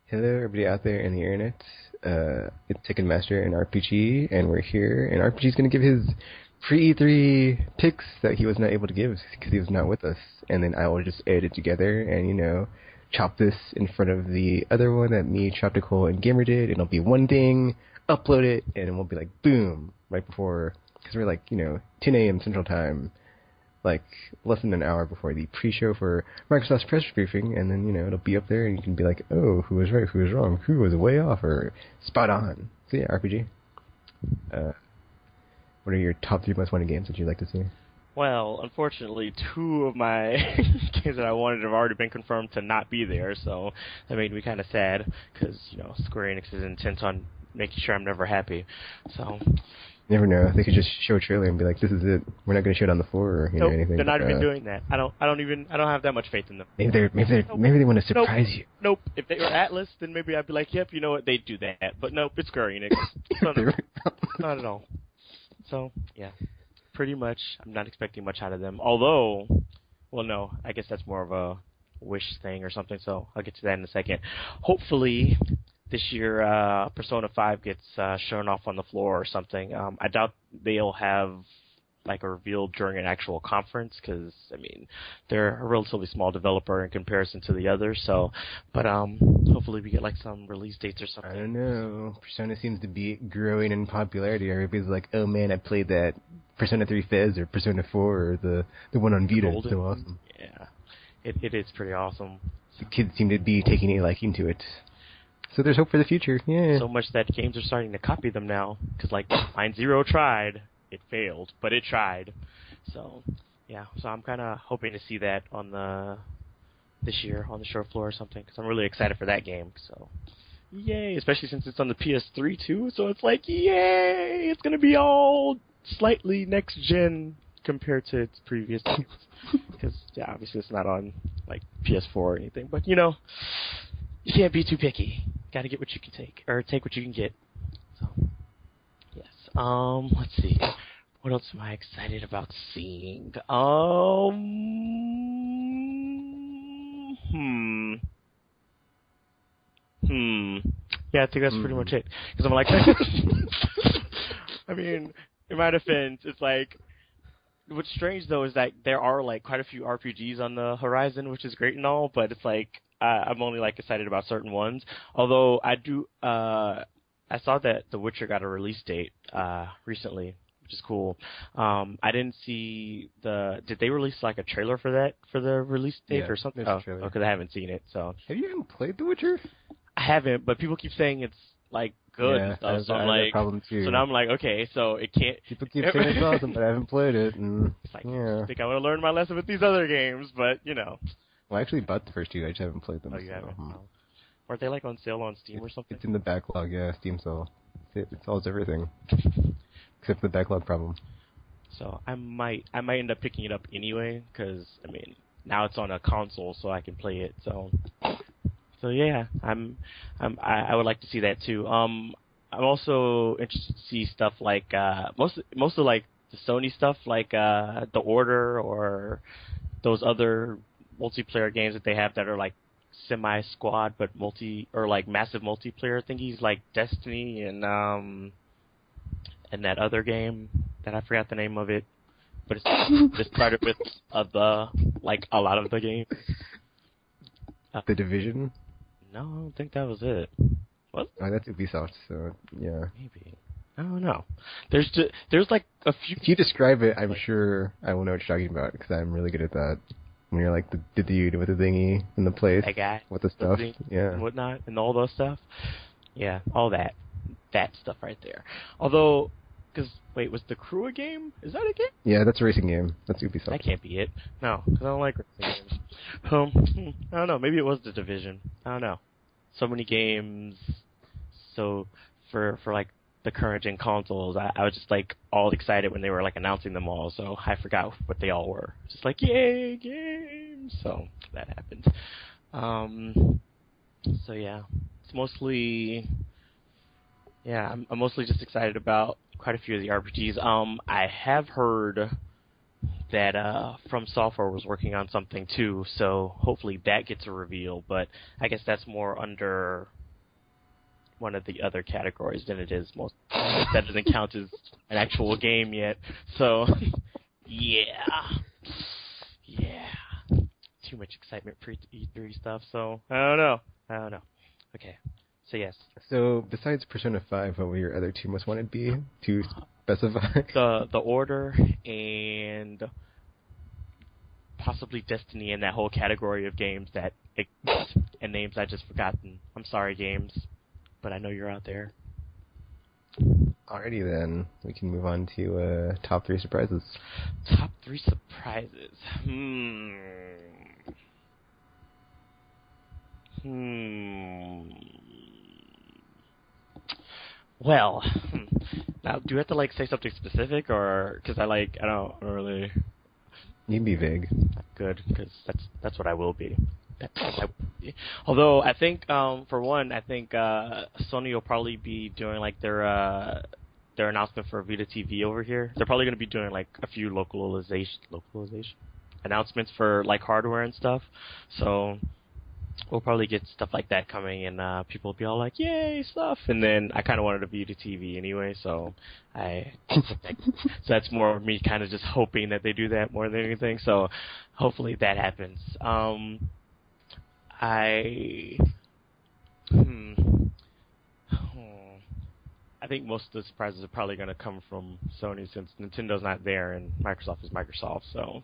Hello, everybody out there in the internet. It's Ticketmaster and RPG, and we're here. And RPG's going to give his pre-E3 picks that he was not able to give because he was not with us. And then I will just edit it together and, chop this in front of the other one that me, Tropical, and Gamer did. And it'll be one thing, upload it, and it will be like, boom, right before, because we're like, 10 a.m. Central Time, like less than an hour before the pre-show for Microsoft's press briefing, and then, it'll be up there, and you can be like, oh, who was right, who was wrong, who was way off, or spot on. So yeah, RPG. What are your top 3 most wanted games that you'd like to see? Well, unfortunately, 2 of my games that I wanted have already been confirmed to not be there, so that made me kind of sad, because, Square Enix is intent on making sure I'm never happy, so... You never know. They could just show a trailer and be like, "This is it. We're not going to show it on the floor or nope, anything." They're not even doing that. I don't have that much faith in them. Maybe they want to surprise you. Nope. If they were Atlus, then maybe I'd be like, "Yep, you know what? They'd do that." But nope, it's Square Enix. Not at all. So yeah, pretty much, I'm not expecting much out of them. Although, well, no, I guess that's more of a wish thing or something. So I'll get to that in a second. Hopefully, this year, Persona 5 gets shown off on the floor or something. I doubt they'll have like a reveal during an actual conference because, they're a relatively small developer in comparison to the others. So, but hopefully we get like some release dates or something. I don't know. Persona seems to be growing in popularity. Everybody's like, "Oh man, I played that Persona 3 Fez or Persona 4 or the one on Vita. It's so awesome." Yeah, it is pretty awesome. The kids seem to be taking a liking to it. So there's hope for the future. Yeah. So much that games are starting to copy them now. Because, like, Line Zero tried. It failed, but it tried. So, yeah. So I'm kind of hoping to see that this year on the show floor or something. Because I'm really excited for that game. So, yay. Especially since it's on the PS3, too. So it's like, yay. It's going to be all slightly next-gen compared to its previous games. Because, yeah, obviously it's not on, like, PS4 or anything. But, you can't be too picky. Got to get what you can take, or take what you can get. So, yes. Let's see. What else am I excited about seeing? Yeah, I think that's pretty much it. Because I'm like, in my defense, it's like, what's strange though is that there are like quite a few RPGs on the horizon, which is great and all, but it's like, I'm only like excited about certain ones. Although I saw that The Witcher got a release date recently, which is cool. I didn't see did they release like a trailer for the release date or something? Oh, because I haven't seen it. So have you even played The Witcher? I haven't, but people keep saying it's like good and stuff. So I'm like, problem too. So now I'm like, okay, so it can't. People keep saying it's awesome, but I haven't played it. And it's like, I think I would have learned my lesson with these other games, but Well, I actually bought the first 2. I just haven't played them. Oh, you haven't? Oh. Weren't they like on sale on Steam or something? It's in the backlog, yeah. Steam sale. It solves everything, except the backlog problem. So I might end up picking it up anyway, because now it's on a console, so I can play it. So yeah, I would like to see that too. I'm also interested to see stuff like most of like the Sony stuff, like The Order or those other multiplayer games that they have that are like semi-squad but like massive multiplayer thingies, like Destiny and that other game that I forgot the name of it, but it's started with a lot of the games. The Division? No, I don't think that was it. What? Oh, that's Ubisoft, so yeah. Maybe. I don't know. There's like a few. If you describe it, I'm sure I will know what you're talking about, because I'm really good at that. When you're like the dude with the thingy in the place, that guy with the stuff, and whatnot, and all those stuff. Yeah, all that stuff right there. Although, wait, was The Crew a game? Is that a game? Yeah, that's a racing game. That's Ubisoft. That can't be it. No, because I don't like racing games. I don't know. Maybe it was The Division. I don't know. So many games. So for like the current gen consoles, I was just like all excited when they were like announcing them all, so I forgot what they all were. Just like, yay, games! So that happened. So yeah, it's mostly, I'm mostly just excited about quite a few of the RPGs. I have heard that From Software was working on something too, so hopefully that gets a reveal. But I guess that's more under one of the other categories than it is most. That doesn't count as an actual game yet. So, yeah. Too much excitement for E3 stuff, so I don't know. Okay, so yes. So, besides Persona 5, what will your other two most wanted be to specify? The Order and possibly Destiny in that whole category of games that exist and names I just forgotten. I'm sorry, games, but I know you're out there. Alrighty then, we can move on to top 3 surprises. Top 3 surprises. Well, now do we have to say something specific, or because I don't really. You can be vague. Good, because that's what I will be. Although I think, for one, Sony will probably be doing their announcement for Vita TV over here. They're probably going to be doing a few localization announcements for hardware and stuff. So we'll probably get stuff like that coming, and people will be all like, "Yay, stuff!" And then I kind of wanted a Vita TV anyway, so so that's more of me kind of just hoping that they do that more than anything. So hopefully that happens. I think most of the surprises are probably going to come from Sony since Nintendo's not there and Microsoft is Microsoft. So,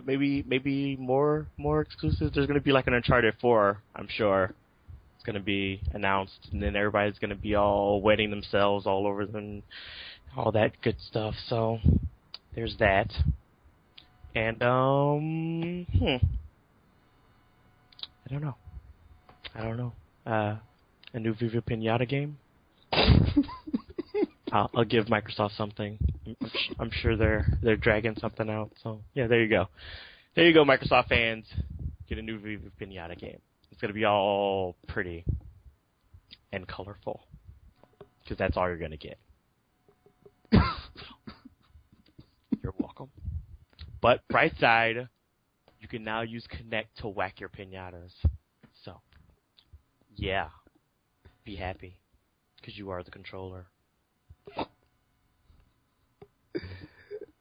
maybe more exclusives. There's going to be an Uncharted 4, I'm sure. It's going to be announced, and then everybody's going to be all wetting themselves all over them, all that good stuff. So, there's that. And, I don't know. A new Viva Pinata game? I'll give Microsoft something. I'm sure they're dragging something out. So, yeah, there you go. There you go, Microsoft fans. Get a new Viva Pinata game. It's going to be all pretty and colorful. Because that's all you're going to get. You're welcome. But bright side, you can now use Kinect to whack your pinatas. So, yeah, be happy, because you are the controller.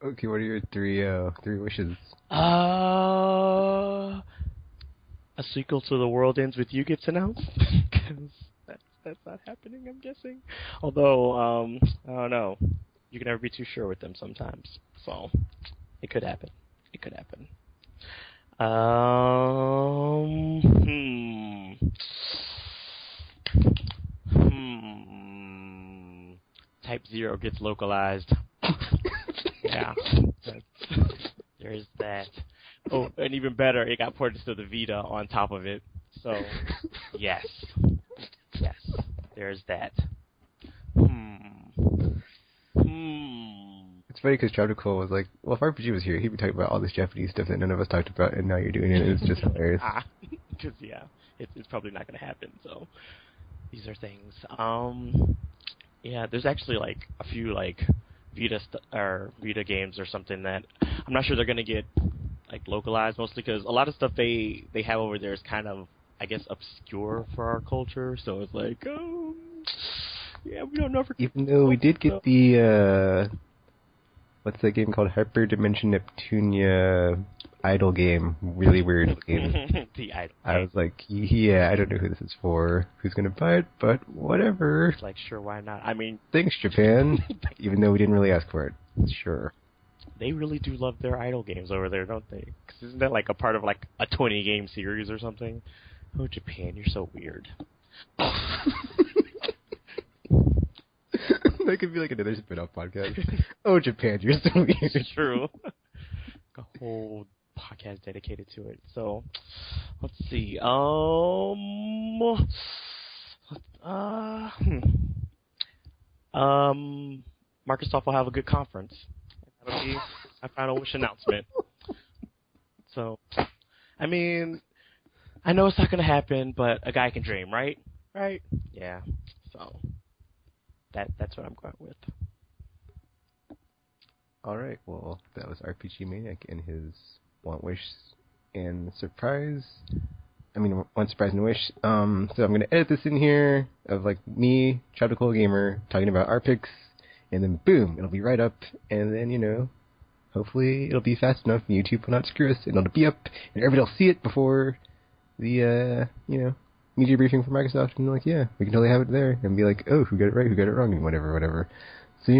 Okay, what are your three wishes? A sequel to The World Ends With You gets announced, because that's not happening, I'm guessing. Although, I don't know. You can never be too sure with them sometimes. So, it could happen. Type 0 gets localized. Yeah. There's that. Oh, and even better, it got ported to the Vita on top of it. So, yes. There's that. It's funny because Tropical was like, well, if RPG was here, he'd be talking about all this Japanese stuff that none of us talked about, and now you're doing it, and it's just hilarious. Because, yeah, it's probably not going to happen, so these are things. Yeah, there's actually, a few, Vita games or something that I'm not sure they're going to get, localized, mostly because a lot of stuff they have over there is kind of, I guess, obscure for our culture, so it's yeah, we don't know. Even though we did get the, what's that game called? Hyperdimension Neptunia Idol game. Really weird game. The Idol. I was like, yeah, I don't know who this is for. Who's going to buy it? But whatever. Sure, why not? I mean... Thanks, Japan. Even though we didn't really ask for it. Sure. They really do love their Idol games over there, don't they? Because isn't that, a part of, a 20-game series or something? Oh, Japan, you're so weird. That could be another spin-off podcast. Oh, Japan, you're so weird. It's true. A whole podcast dedicated to it. So, let's see. Microsoft will have a good conference. That'll be my final wish announcement. So, I mean, I know it's not going to happen, but a guy can dream, right? Right? Yeah. So, that's what I'm going with. All right. Well, that was RPG Maniac and his want, wish, and surprise. I mean, one surprise and wish. So I'm gonna edit this in here of like me, Tropical Gamer, talking about our picks, and then boom, it'll be right up, and then hopefully it'll be fast enough, and YouTube will not screw us, and it'll be up, and everybody will see it before the media briefing from Microsoft, and like, yeah, we can totally have it there, and be like, oh, who got it right, who got it wrong, and whatever. So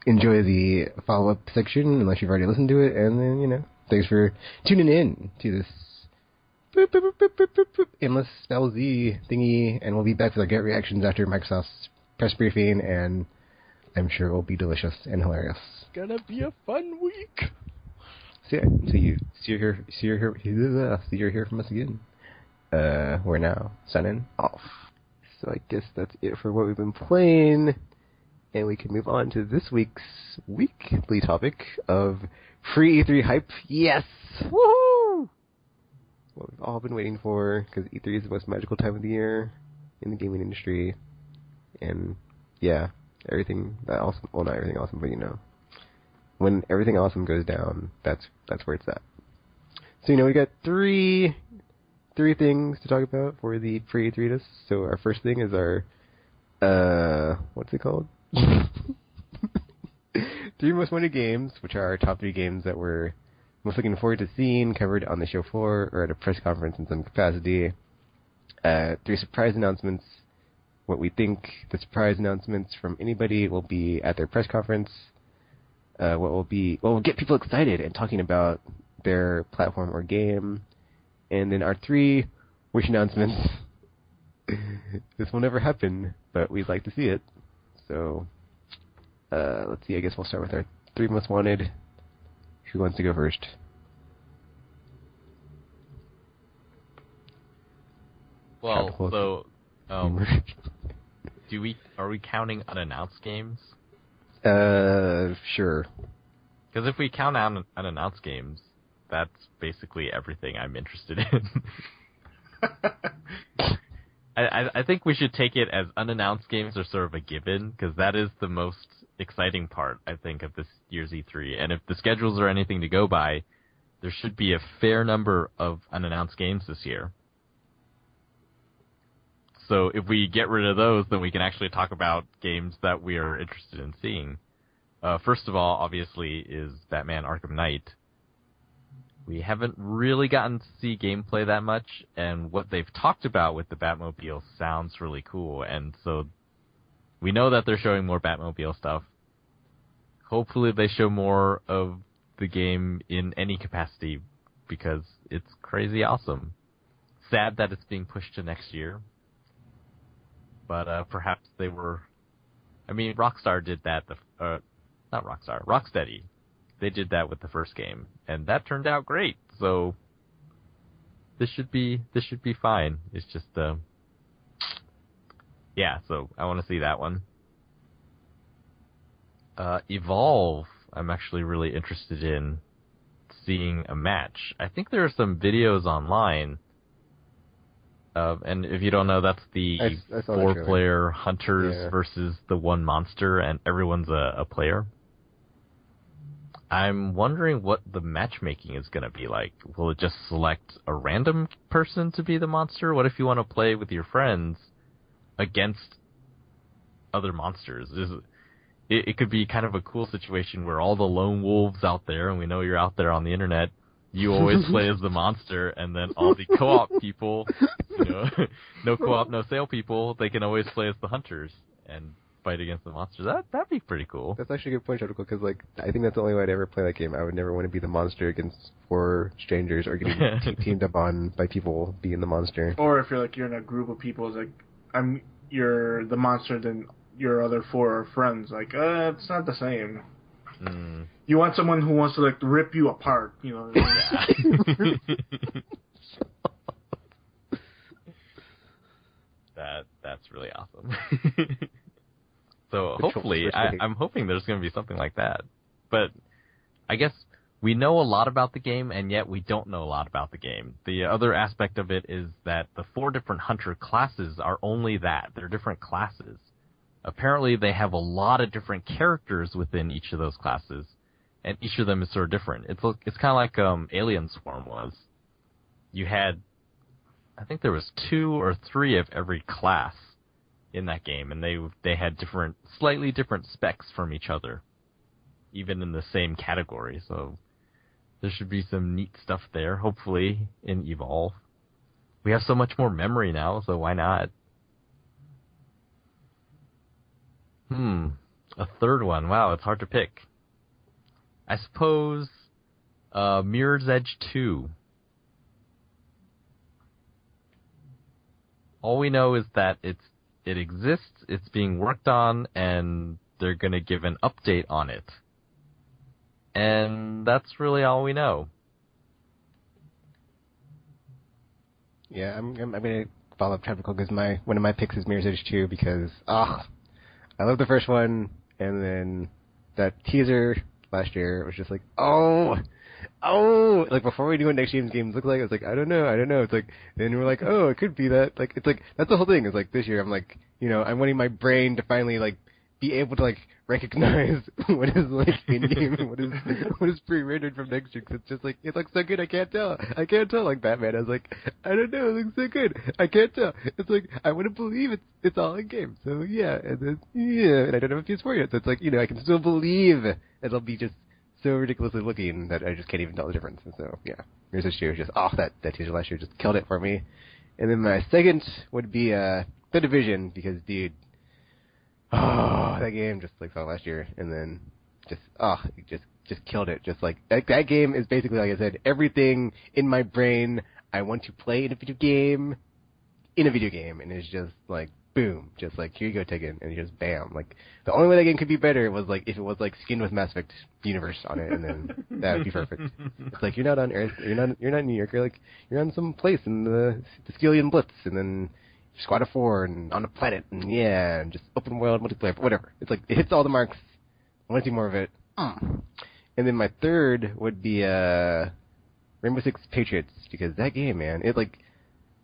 enjoy the follow-up section unless you've already listened to it, and then thanks for tuning in to this Aimless Spell Z thingy, and we'll be back with our get reactions after Microsoft's press briefing, and I'm sure it will be delicious and hilarious. It's gonna be a fun week. So yeah, you're here from us again. We're now signing off. So I guess that's it for what we've been playing, and we can move on to this week's weekly topic of free E3 hype. Yes, woohoo! What we've all been waiting for, because E3 is the most magical time of the year in the gaming industry, and yeah, everything that awesome. Well, not everything awesome, but when everything awesome goes down, that's where it's at. So we got three things to talk about for the free E3 list. So our first thing is our what's it called? 3 most wanted games, which are our top 3 games that we're most looking forward to seeing covered on the show floor or at a press conference in some capacity. 3 surprise announcements. What we think the surprise announcements from anybody will be at their press conference. What will get people excited and talking about their platform or game. And then our 3 wish announcements. This will never happen, but we'd like to see it. So, let's see. I guess we'll start with our 3 most wanted. Who wants to go first? Well, so are we counting unannounced games? Sure. Because if we count unannounced games, that's basically everything I'm interested in. I think we should take it as unannounced games are sort of a given, because that is the most exciting part, I think, of this year's E3. And if the schedules are anything to go by, there should be a fair number of unannounced games this year. So if we get rid of those, then we can actually talk about games that we are interested in seeing. First of all, obviously, is Batman Arkham Knight. We haven't really gotten to see gameplay that much, and what they've talked about with the Batmobile sounds really cool, and so we know that they're showing more Batmobile stuff. Hopefully they show more of the game in any capacity, because it's crazy awesome. Sad that it's being pushed to next year, but perhaps they were... I mean, Rockstar did that, not Rockstar, Rocksteady. They did that with the first game, and that turned out great. So this should be fine. It's just yeah. So I want to see that one. Evolve. I'm actually really interested in seeing a match. I think there are some videos online. And if you don't know, that's the I saw the 4-player hunters versus the 1 monster, and everyone's a player. I'm wondering what the matchmaking is going to be like. Will it just select a random person to be the monster? What if you want to play with your friends against other monsters? It could be kind of a cool situation where all the lone wolves out there, and we know you're out there on the internet, you always play as the monster, and then all the co-op people, no co-op, no sale people, they can always play as the hunters and fight against the monsters. That'd be pretty cool. That's actually a good point, Tropical, because I think that's the only way I'd ever play that game. I would never want to be the monster against 4 strangers or getting teamed up on by people being the monster. Or if you're in a group of people, it's like you're the monster, then your other 4 are friends. It's not the same. Mm. You want someone who wants to rip you apart, Yeah. That's really awesome. So hopefully, I'm hoping there's going to be something like that. But I guess we know a lot about the game, and yet we don't know a lot about the game. The other aspect of it is that the 4 different hunter classes are only that. They're different classes. Apparently, they have a lot of different characters within each of those classes, and each of them is sort of different. It's kind of like Alien Swarm was. You had, I think there was 2 or 3 of every class in that game, and they had slightly different specs from each other, even in the same category. So there should be some neat stuff there, hopefully, in Evolve. We have so much more memory now, so why not? A third one. Wow, it's hard to pick. I suppose Mirror's Edge 2. All we know is that it exists, it's being worked on, and they're going to give an update on it. And that's really all we know. Yeah, I'm gonna follow up Tropical because one of my picks is Mirror's Edge 2 because I love the first one, and then that teaser last year was just like like before we knew what next year's games looked like, I was like, I don't know. It's like, then we're like, oh, it could be that. Like, it's like, that's the whole thing. It's like, this year, I'm like, I'm wanting my brain to finally, like, be able to, like, recognize what is, like, in-game and what is pre-rendered from next year. Cause it's just like, it looks so good, I can't tell. Like Batman. I was like, I don't know, it looks so good. I can't tell. It's like, I want to believe it's all in-game. So, yeah. And then, and I don't have a PS4 yet. So it's like, I can still believe it'll be just so ridiculously looking that I just can't even tell the difference. And so, yeah. Mirror's Edge 2 was just, that teaser last year just killed it for me. And then my second would be, The Division, because, dude, that game just, like, saw last year, and then it just killed it. Just, like, that game is basically, like I said, everything in my brain I want to play in a video game, and it's just, like, boom, just like, here you go, Tekken, and just bam. Like, the only way that game could be better was, like, if it was, like, skinned with Mass Effect universe on it, and then that would be perfect. It's like, you're not on Earth, you're not in New York, you're on some place in the Skillian Blitz, and then Squad of 4, and on a planet, and just open world multiplayer, whatever. It's like, it hits all the marks. I want to see more of it. And then my third would be, Rainbow Six Patriots, because that game, man, it, like,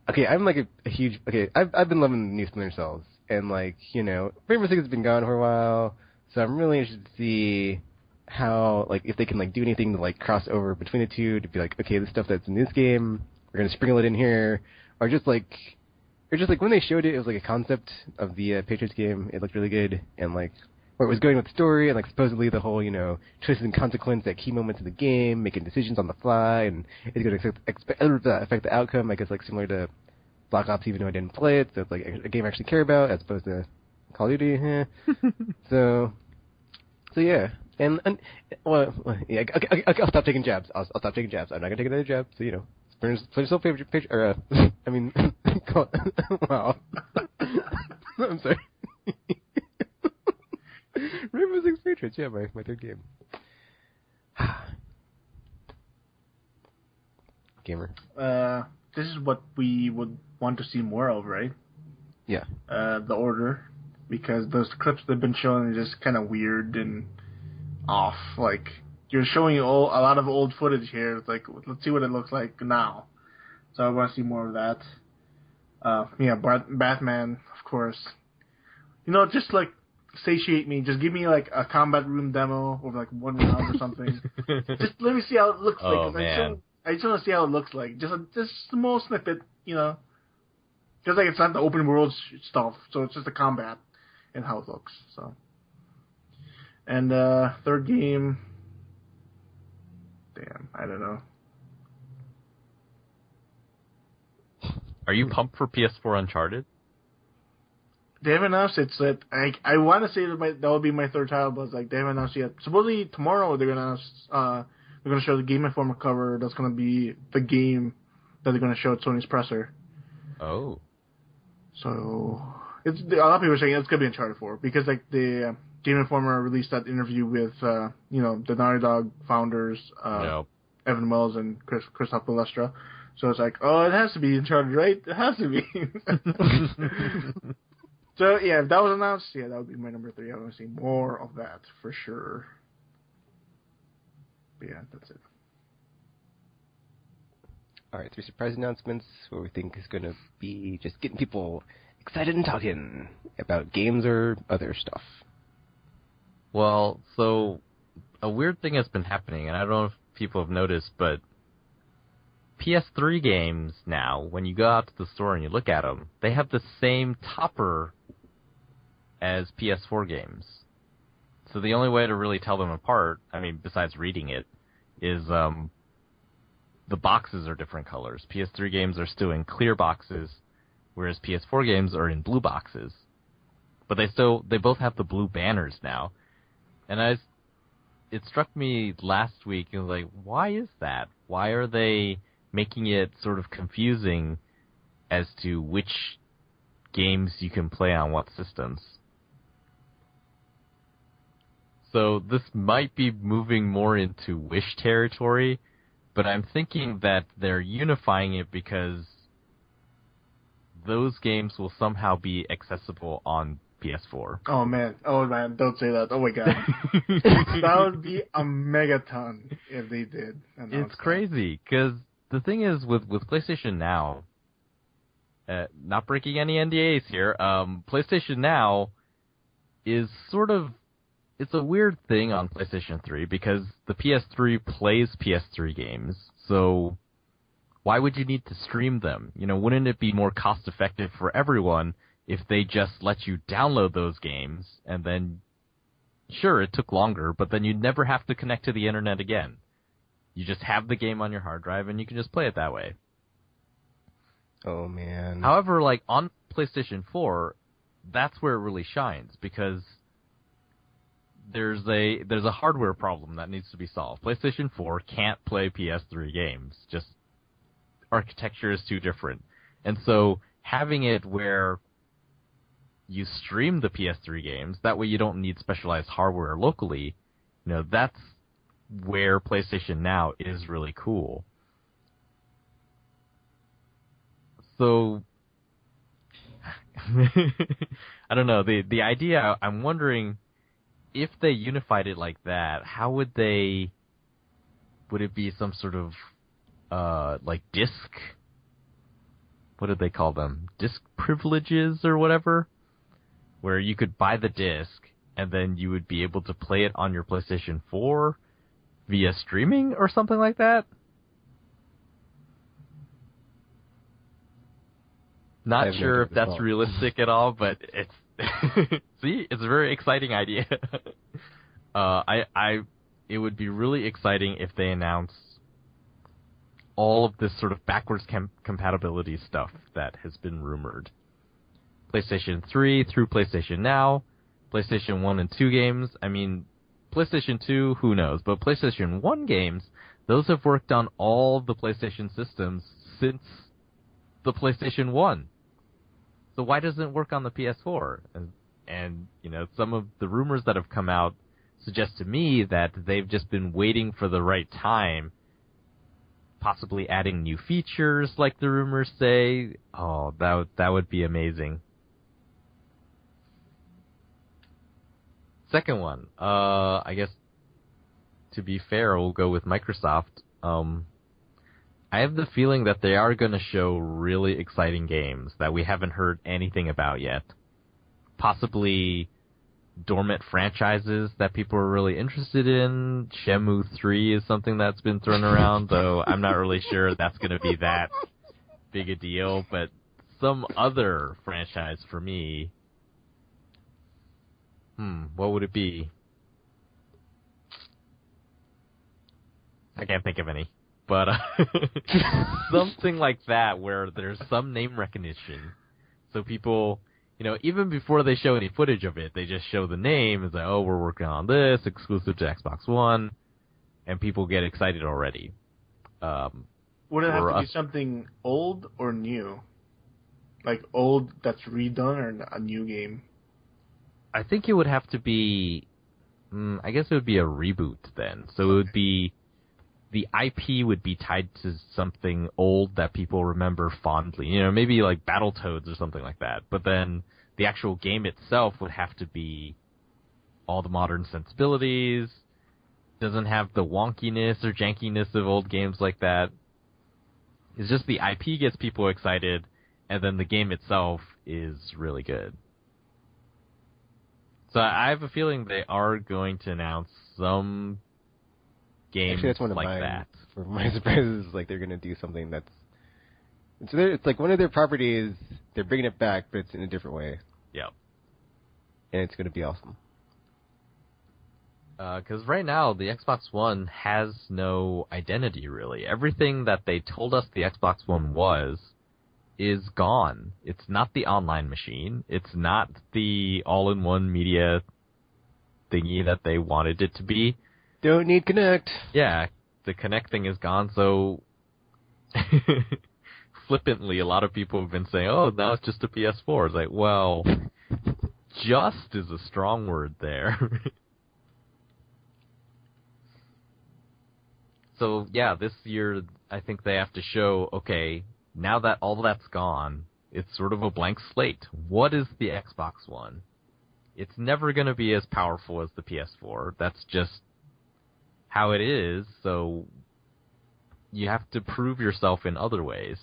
okay, I'm like a huge... Okay, I've been loving the new Splinter Cells, and like, Rainbow Six has been gone for a while, so I'm really interested to see how, like, if they can, like, do anything to, like, cross over between the two, to be like, okay, the stuff that's in this game, we're gonna sprinkle it in here, or just like when they showed it, it was like a concept of the Patriots game, it looked really good, and like, where it was going with the story, and like supposedly the whole, twists and consequence at key moments of the game, making decisions on the fly, and it's going to affect the outcome, I guess, like similar to Black Ops, even though I didn't play it, so it's like a game I actually care about, as opposed to Call of Duty. So yeah, and well, yeah, okay, I'll stop taking jabs. I'll stop taking jabs. I'm not gonna take another jab. So Splinter Cell favorite picture, or I mean, wow. I'm sorry. Rainbow Six Patriots, yeah, my third game. Gamer. This is what we would want to see more of, right? Yeah. The order, because those clips they've been showing are just kind of weird and off. Like, you're showing a lot of old footage here. It's like, let's see what it looks like now. So I want to see more of that. Batman, of course. Just like, satiate me. Just give me like a combat room demo of like 1 round or something. Just let me see how it looks like. Oh, man. I just want to see how it looks like. Just a small snippet, Just like it's not the open world stuff, so it's just the combat and how it looks. So, and third game, damn, I don't know. Are you pumped for PS4 Uncharted? They haven't announced it, so I want to say that will be my third title, but it's like they haven't announced yet. Supposedly tomorrow they're gonna announce. They're going to show the Game Informer cover. That's going to be the game that they're going to show at Sony's presser. Oh. So, a lot of people are saying it's going to be Uncharted 4, because like the Game Informer released that interview with, the Naughty Dog founders, Evan Wells and Christoph Balestra. So it's like, oh, it has to be Uncharted, right? It has to be. So, yeah, if that was announced, that would be my number 3. I want to see more of that, for sure. But yeah, that's it. Alright, 3 surprise announcements where we think is going to be just getting people excited and talking about games or other stuff. Well, so a weird thing has been happening, and I don't know if people have noticed, but PS3 games now, when you go out to the store and you look at them, they have the same topper as PS4 games. So the only way to really tell them apart, I mean, besides reading it, is the boxes are different colors. PS3 games are still in clear boxes, whereas PS4 games are in blue boxes. But they both have the blue banners now. And it struck me last week, and was like, why is that? Why are they making it sort of confusing as to which games you can play on what systems? So this might be moving more into Wish territory, but I'm thinking that they're unifying it because those games will somehow be accessible on PS4. Oh man, don't say that. Oh my god. That would be a megaton if they did. It's crazy, because the thing is with PlayStation Now, not breaking any NDAs here, PlayStation Now is sort of, it's a weird thing on PlayStation 3 because the PS3 plays PS3 games, so why would you need to stream them? You know, wouldn't it be more cost effective for everyone if they just let you download those games and then, sure, it took longer, but then you'd never have to connect to the internet again. You just have the game on your hard drive and you can just play it that way. Oh man. However, like on PlayStation 4, that's where it really shines because there's a hardware problem that needs to be solved. PlayStation 4 can't play PS3 games. Just architecture is too different. And so having it where you stream the PS3 games, that way you don't need specialized hardware locally, you know, that's where PlayStation Now is really cool. So I don't know, the idea, I'm wondering if they unified it like that, how would it be some sort of like disc, what did they call them? Disc privileges or whatever? Where you could buy the disc, and then you would be able to play it on your PlayStation 4 via streaming or something like that? Not sure if that's realistic at all, but it's see, it's a very exciting idea. It would be really exciting if they announced all of this sort of backwards compatibility stuff that has been rumored. PlayStation 3 through PlayStation Now, PlayStation 1 and 2 games. I mean, PlayStation 2, who knows? But PlayStation 1 games, those have worked on all the PlayStation systems since the PlayStation 1. So why doesn't it work on the PS4? And you know, some of the rumors that have come out suggest to me that they've just been waiting for the right time, possibly adding new features like the rumors say. Oh, that would be amazing. Second one, I guess to be fair, we'll go with Microsoft. I have the feeling that they are going to show really exciting games that we haven't heard anything about yet. Possibly dormant franchises that people are really interested in. Shenmue 3 is something that's been thrown around, though I'm not really sure that's going to be that big a deal. But some other franchise for me, what would it be? I can't think of any. But something like that where there's some name recognition. So people, you know, even before they show any footage of it, they just show the name. It's like, oh, we're working on this, exclusive to Xbox One. And people get excited already. Would it have to be something old or new? Like old that's redone or a new game? I think it would have to be, I guess it would be a reboot then. So it would be, the IP would be tied to something old that people remember fondly. You know, maybe like Battletoads or something like that. But then the actual game itself would have to be all the modern sensibilities, doesn't have the wonkiness or jankiness of old games like that. It's just the IP gets people excited, and then the game itself is really good. So I have a feeling they are going to announce some games Actually, that's one of like mine. that. For my surprises, like they're gonna do something that's it's like one of their properties. They're bringing it back, but it's in a different way. Yep. And it's gonna be awesome. Because right now, the Xbox One has no identity, really. Everything that they told us the Xbox One was is gone. It's not the online machine. It's not the all-in-one media thingy that they wanted it to be. Don't need Kinect. Yeah, the Kinect thing is gone, so flippantly, a lot of people have been saying, oh, now it's just a PS4. It's like, well, just is a strong word there. So, yeah, this year, I think they have to show, okay, now that all that's gone, it's sort of a blank slate. What is the Xbox One? It's never going to be as powerful as the PS4. That's just how it is, so you have to prove yourself in other ways.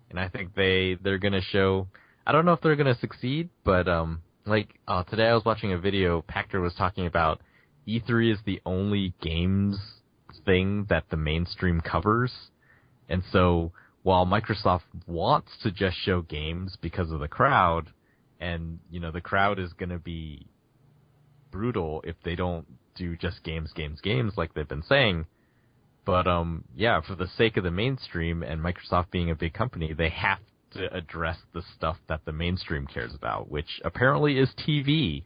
And I think they're going to show... I don't know if they're going to succeed, but, today I was watching a video, Pachter was talking about E3 is the only games thing that the mainstream covers. And so while Microsoft wants to just show games because of the crowd, and, the crowd is going to be brutal if they don't do just games like they've been saying. But, for the sake of the mainstream and Microsoft being a big company, they have to address the stuff that the mainstream cares about, which apparently is TV.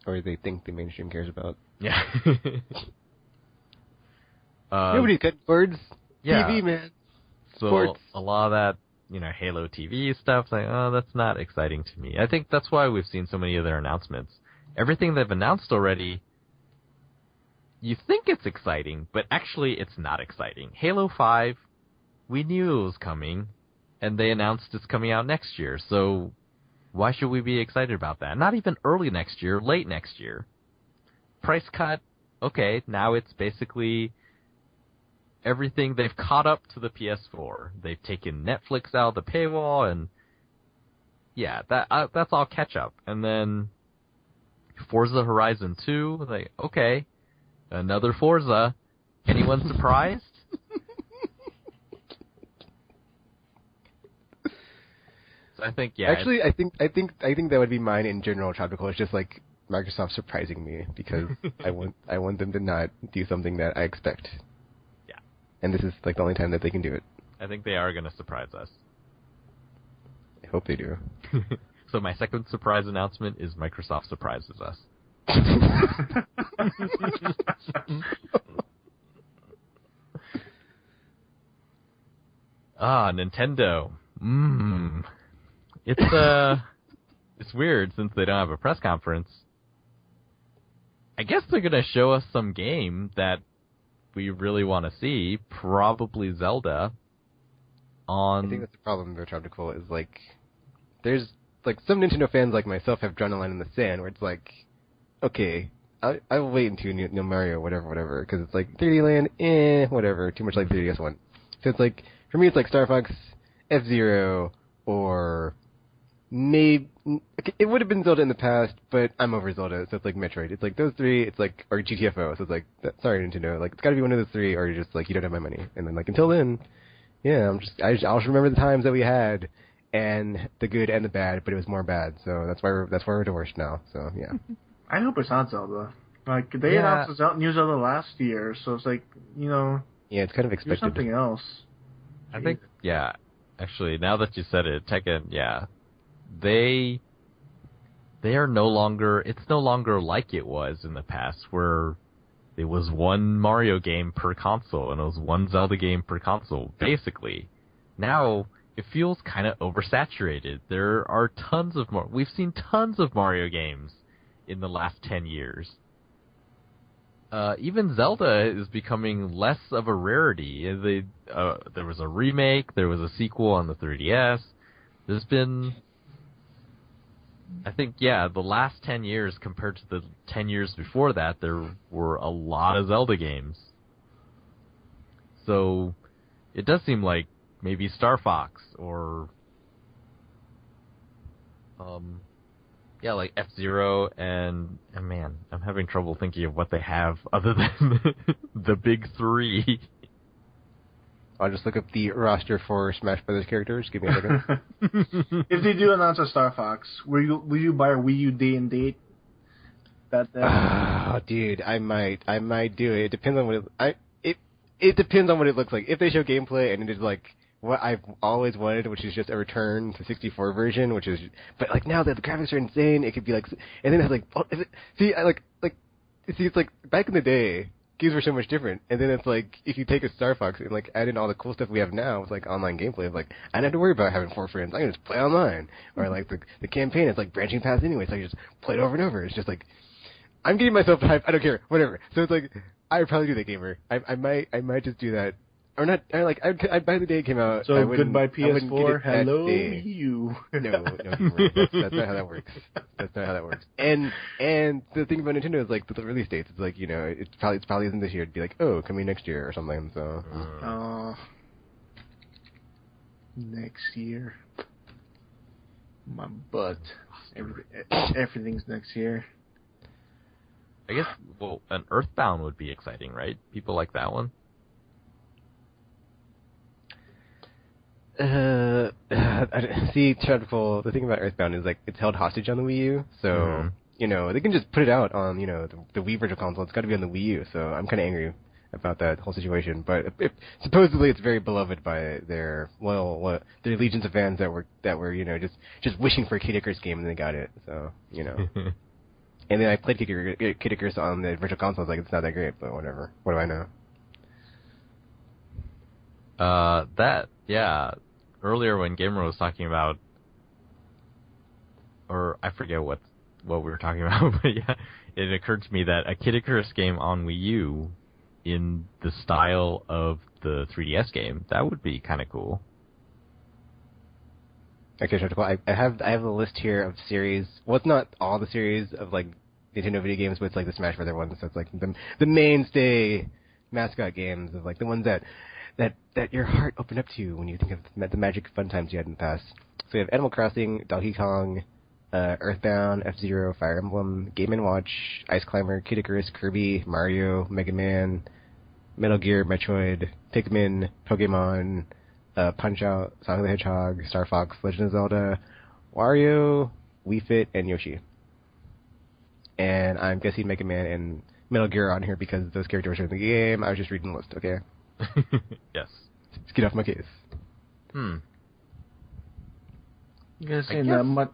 Or they think the mainstream cares about. Yeah. Nobody cut words. Yeah. TV, man. So Sports. a lot of that, Halo TV stuff, that's not exciting to me. I think that's why we've seen so many of their announcements. Everything they've announced already, you think it's exciting, but actually it's not exciting. Halo 5, we knew it was coming, and they announced it's coming out next year, so why should we be excited about that? Not even early next year, late next year. Price cut, okay, now it's basically everything. They've caught up to the PS4. They've taken Netflix out of the paywall, and yeah, that's all catch up. And then Forza Horizon 2, okay, another Forza. Anyone surprised? So I think, yeah. Actually, I think that would be mine in general. Tropical. It's just like Microsoft surprising me because I want them to not do something that I expect. Yeah. And this is like the only time that they can do it. I think they are going to surprise us. I hope they do. So my second surprise announcement is Microsoft surprises us. Nintendo. It's weird since they don't have a press conference. I guess they're going to show us some game that we really want to see, probably Zelda. I think that's the problem with Tropical is there's some Nintendo fans like myself have drawn a line in the sand where it's like, okay, I'll wait until New Mario, whatever, because it's like 3D Land, whatever, too much like 3DS one. So it's like, for me it's like Star Fox, F-Zero, or maybe, it would have been Zelda in the past, but I'm over Zelda, so it's like Metroid. It's like those three, it's like, or GTFO, so it's like, sorry Nintendo, it's gotta be one of those three, or you're just like, you don't have my money. And then until then, yeah, I'll just remember the times that we had, and the good and the bad, but it was more bad, so that's why we're divorced now, so yeah. I hope it's not Zelda. They announced new Zelda last year, so it's like, Yeah, it's kind of expected. do something else. I think, yeah, actually, now that you said it, Tekken, yeah, they are no longer, it's no longer like it was in the past, where it was one Mario game per console, and it was one Zelda game per console, basically. Now, it feels kind of oversaturated. There are tons of we've seen tons of Mario games in the last 10 years. Even Zelda is becoming less of a rarity. There was a remake, there was a sequel on the 3DS. There's been, I think, the last 10 years compared to the 10 years before that, there were a lot of Zelda games. So, it does seem like maybe Star Fox or Yeah, like F-Zero and man, I'm having trouble thinking of what they have other than the big three. I'll just look up the roster for Smash Brothers characters. Give me a second. If they do announce a Star Fox, will you buy a Wii U day and date? Dude, I might do it. It depends on what it depends on what it looks like. If they show gameplay and it is like what I've always wanted, which is just a return to 64 version, but like now that the graphics are insane, it could be like, and then it's like, it's like back in the day, games were so much different, and then it's like if you take a Star Fox and like add in all the cool stuff we have now with like online gameplay, it's like I don't have to worry about having 4 friends. I can just play online, or like the campaign is like branching paths anyway, so I can just play it over and over. It's just like I'm getting myself hyped. I don't care, whatever. So it's like I would probably do that, gamer. I might just do that. Or not, I'd buy the day it came out. So goodbye PS4, hello Wii U. No, that's not how that works. That's not how that works. And the thing about Nintendo is like the release dates. It's like, you know, it's probably isn't this year. It'd be like, oh, coming next year or something. So. Next year. My butt. Everything's next year. I guess, well, an Earthbound would be exciting, right? People like that one. See, Tropical, the thing about Earthbound is, like, it's held hostage on the Wii U, so, you know, they can just put it out on, you know, the Wii Virtual Console. It's got to be on the Wii U, so I'm kind of angry about that whole situation. But supposedly it's very beloved by their legions of fans that were, you know, just wishing for a Kid Icarus game, and they got it, so, you know. And then I played Kid Icarus on the Virtual Console. I was like, it's not that great, but whatever. What do I know? Yeah. Earlier when Gamer was talking about, or I forget what we were talking about, but yeah, it occurred to me that a Kid Icarus game on Wii U in the style of the 3DS game, that would be kind of cool. Okay, Tropical, I have a list here of series. Well, it's not all the series of like Nintendo video games, but it's like the Smash Brothers ones. So it's like the mainstay mascot games of like the ones that your heart opened up to when you think of the magic fun times you had in the past. So we have Animal Crossing, Donkey Kong, Earthbound, F-Zero, Fire Emblem, Game & Watch, Ice Climber, Kid Icarus, Kirby, Mario, Mega Man, Metal Gear, Metroid, Pikmin, Pokemon, Punch-Out, Sonic the Hedgehog, Star Fox, Legend of Zelda, Wario, Wii Fit, and Yoshi. And I'm guessing Mega Man and Metal Gear are on here because those characters are in the game. I was just reading the list, okay? Yes. Let's get off my case. You guys saying that much?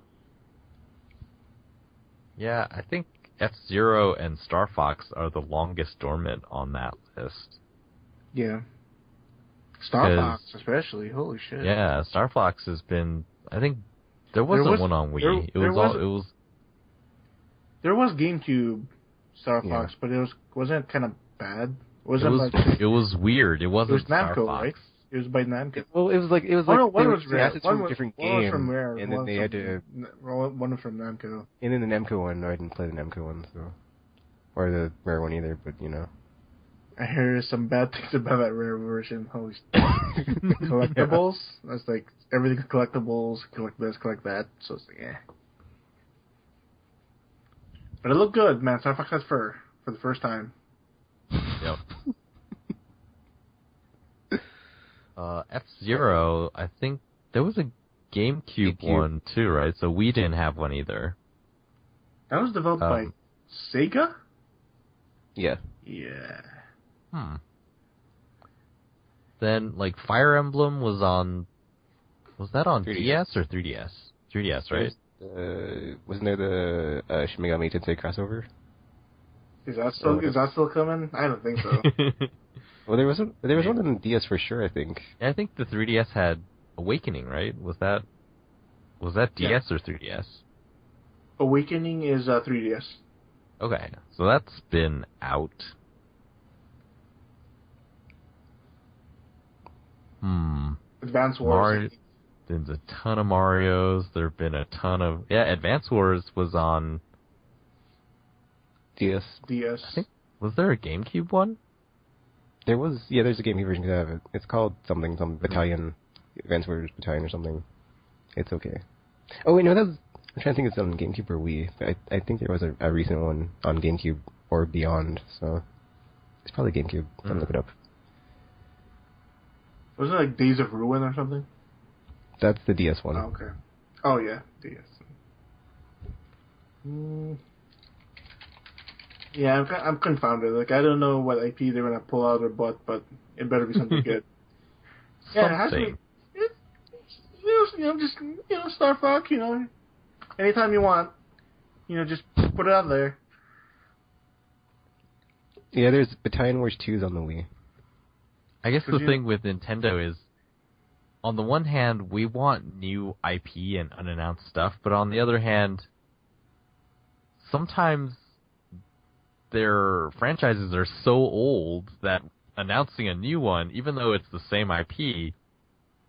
Yeah, I think F-Zero and Star Fox are the longest dormant on that list. Yeah. Star Fox, especially. Holy shit. Yeah, Star Fox has been. I think there wasn't one on Wii. There was GameCube Star Fox, but wasn't it kind of bad? It was weird. It wasn't. It was Namco, Star Fox. right? It was by Namco. Well, it was like one was Rare. assets from a different game, one was from Rare, and then they had to. One was from Namco. And then the Namco one, no, I didn't play the Namco one, so or the Rare one either. But you know, I hear some bad things about that Rare version. Holy collectibles. That's like everything's collectibles. Collect this, collect that. So it's like, yeah. But it looked good, man. Star Fox has fur for the first time. Yep. F-Zero, I think there was a GameCube one too, right? So we didn't have one either. That was developed by Sega? Yeah. Yeah. Then, like, Fire Emblem was that on 3DS. DS or 3DS? 3DS, right? Wasn't there the Shin Megami Tensei crossover? Is that still coming? I don't think so. Well, there was one on DS for sure, I think. I think the 3DS had Awakening, right? Was that DS or 3DS? Awakening is 3DS. Okay, so that's been out. Advance Wars. There's a ton of Marios. There have been a ton of... Yeah, Advance Wars was on... DS. DS. I think, was there a GameCube one? There was... Yeah, there's a GameCube version of it. It's called some Battalion... Advance Wars Battalion or something. It's okay. Oh, wait, no, that was... I'm trying to think if it's on GameCube or Wii. But I think there was a recent one on GameCube or beyond, so it's probably GameCube. I'll look it up. Wasn't it like Days of Ruin or something? That's the DS one. Oh, okay. Oh, yeah, DS. Yeah, I'm confounded. Like, I don't know what IP they're going to pull out of their butt, but it better be something good. Yeah, it has to be. Just Star Fox, anytime you want, just put it out there. Yeah, there's Battalion Wars 2's on the Wii. I guess the thing with Nintendo is, on the one hand, we want new IP and unannounced stuff, but on the other hand, sometimes their franchises are so old that announcing a new one, even though it's the same IP,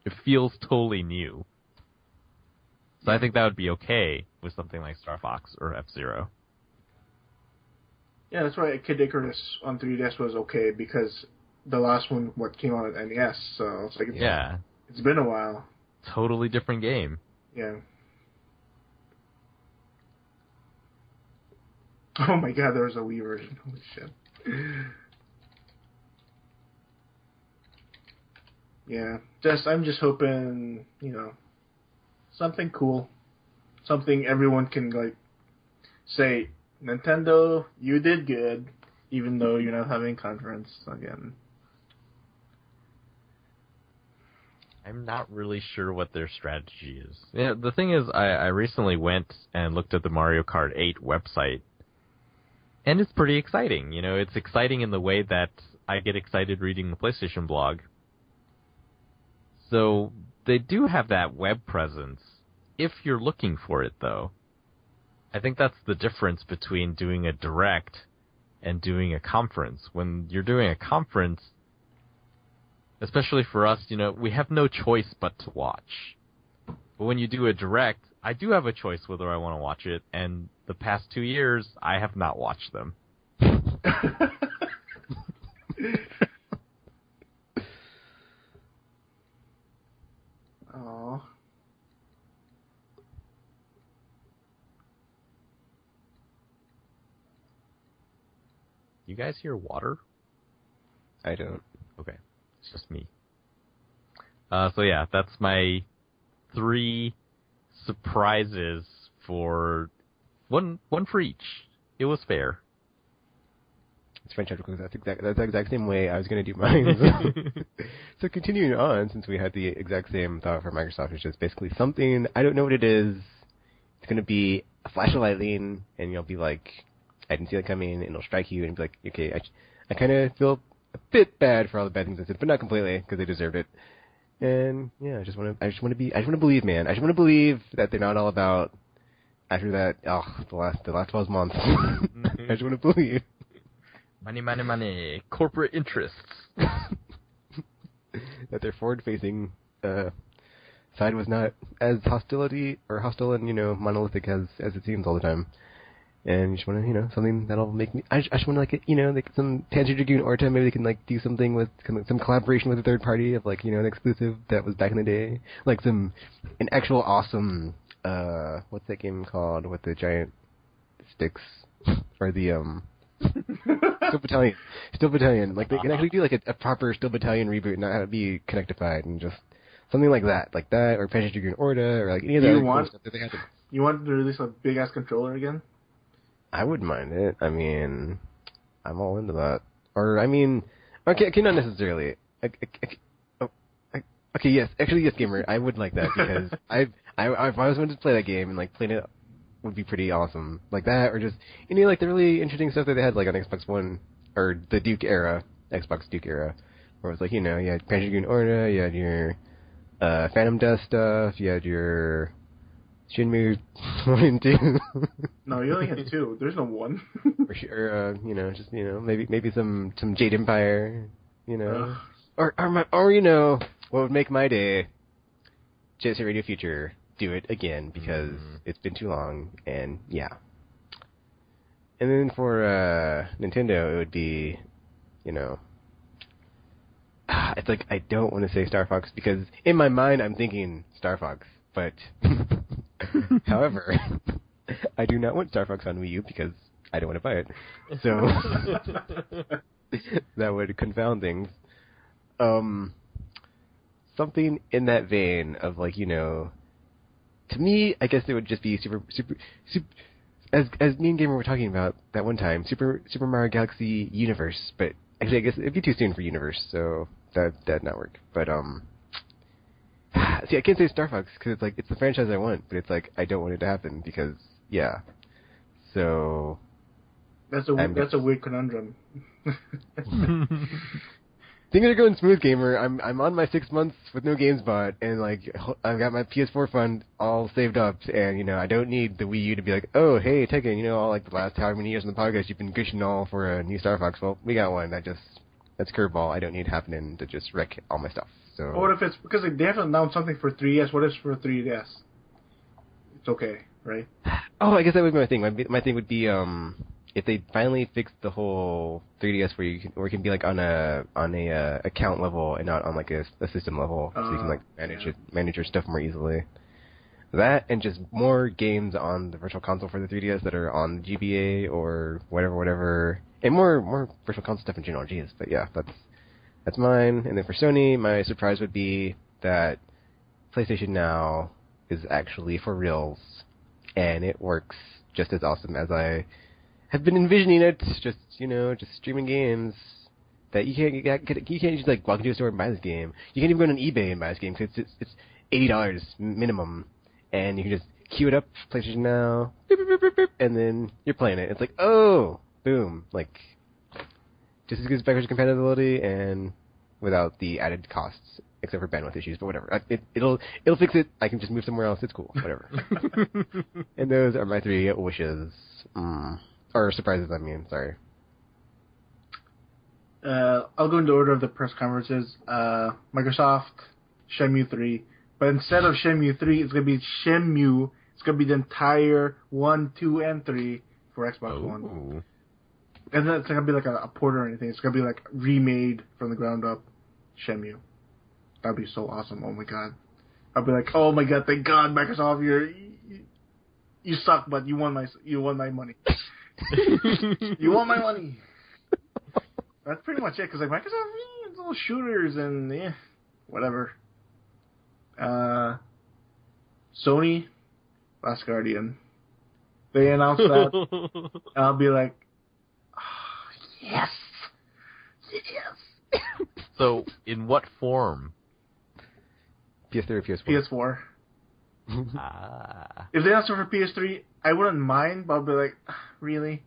it feels totally new. So I think that would be okay with something like Star Fox or F-Zero. Yeah, that's why Kid Icarus on 3DS was okay, because the last one came out at NES, so it's like it's been a while. Totally different game. Yeah. Oh my god, there was a Wii version. Holy shit. Yeah, I'm just hoping, something cool. Something everyone can, say, Nintendo, you did good, even though you're not having conference again. I'm not really sure what their strategy is. Yeah, the thing is, I recently went and looked at the Mario Kart 8 website, and it's pretty exciting. It's exciting in the way that I get excited reading the PlayStation blog. So they do have that web presence, if you're looking for it, though. I think that's the difference between doing a direct and doing a conference. When you're doing a conference, especially for us, we have no choice but to watch. But when you do a direct, I do have a choice whether I want to watch it, and the past 2 years, I have not watched them. Aww. You guys hear water? I don't. Okay. It's just me. So yeah, that's my 3 surprises for one for each. It was fair. It's French articles. That's the exact same way I was going to do mine. So continuing on, since we had the exact same thought for Microsoft, it's just basically something, I don't know what it is. It's going to be a flash of lightning, and you'll be like, I didn't see that coming, and it'll strike you, and be like, okay, I kind of feel a bit bad for all the bad things I said, but not completely, because they deserved it. And yeah, I just want to believe, man. I just want to believe that they're not all about, after that, the last 12 months. I just want to believe. Money, money, money. Corporate interests. That their forward-facing side was not as hostile and, monolithic as it seems all the time. And you just want to, something that'll make me... I just want to, like some Tangerine Dragoon Orta, maybe they can, do something with some collaboration with a third party of, an exclusive that was back in the day. Like an actual awesome, what's that game called with the giant sticks? Or the, Steel Battalion. Like, they can actually do, a proper Steel Battalion reboot and not have it be connectified and just something like that. Like that, or Tangerine Dragoon Orta, or, any of that cool stuff that they had to... You want to release a big-ass controller again? I wouldn't mind it. I mean, I'm all into that. Or, okay, not necessarily. Okay, yes, actually, yes, gamer, I would like that, because if I was wanted to play that game, and, playing it would be pretty awesome. Like that, or just, the really interesting stuff that they had, on Xbox One, or the Xbox Duke era, where it was you had Panzer Dragoon Orta, you had your, Phantom Dust stuff, you had your... Shenmue 1 and 2. No, you only had 2. There's no 1. or maybe some Jade Empire, or what would make my day? Jet Set Radio Future, do it again, because it's been too long, and yeah. And then for Nintendo, it would be, it's I don't want to say Star Fox, because in my mind I'm thinking Star Fox, but However, I do not want Star Fox on Wii U because I don't want to buy it. So that would confound things. Something in that vein of like, to me, I guess it would just be super as me and Gamer were talking about that one time, Super Mario Galaxy Universe, but actually I guess it'd be too soon for Universe, so that'd not work. But see, I can't say Star Fox because it's like it's the franchise I want, but it's like I don't want it to happen because so that's a weird conundrum. Things are going smooth, Gamer. I'm on my 6 months with no games bought, and like I've got my PS4 fund all saved up, and I don't need the Wii U to be like, oh hey Tekken, all like the last however many years on the podcast you've been gushing all for a new Star Fox. Well, we got one. That's curveball. I don't need happening to just wreck all my stuff. So. What if it's because they haven't announced something for 3DS? What if it's for 3DS? It's okay, right? Oh, I guess that would be my thing. My thing would be if they finally fix the whole 3DS where it can be like on a account level and not on like a system level, so you can like manage your stuff more easily. That and just more games on the Virtual Console for the 3DS that are on GBA or whatever, and more Virtual Console stuff in general. Jeez, but yeah, that's mine. And then for Sony, my surprise would be that PlayStation Now is actually for reals, and it works just as awesome as I have been envisioning it. Just streaming games that you can't just like walk into a store and buy this game. You can't even go on eBay and buy this game because it's $80 minimum, and you can just queue it up, PlayStation Now, beep, beep, beep, beep, beep, and then you're playing it. It's like, oh, boom, like just as good as backwards compatibility and without the added costs, except for bandwidth issues. But whatever, it'll fix it. I can just move somewhere else. It's cool, whatever. And those are my 3 wishes. Or surprises, I mean, sorry. I'll go in the order of the press conferences. Microsoft, Shenmue 3. But instead of Shenmue 3, it's going to be Shenmue. It's going to be the entire 1, 2, and 3 for Xbox One. And then it's not going to be like a port or anything. It's going to be like remade from the ground up Shenmue. That'd be so awesome. Oh my god. I'd be like, oh my god, thank God, Microsoft, you suck, but you won my money. You want my money. That's pretty much it, because like Microsoft, it's all shooters and whatever. Sony, Last Guardian. They announced that, and I'll be like, oh, yes. So, in what form? PS3 or PS4? PS4. If they announced it for PS3, I wouldn't mind, but I'll be like, really?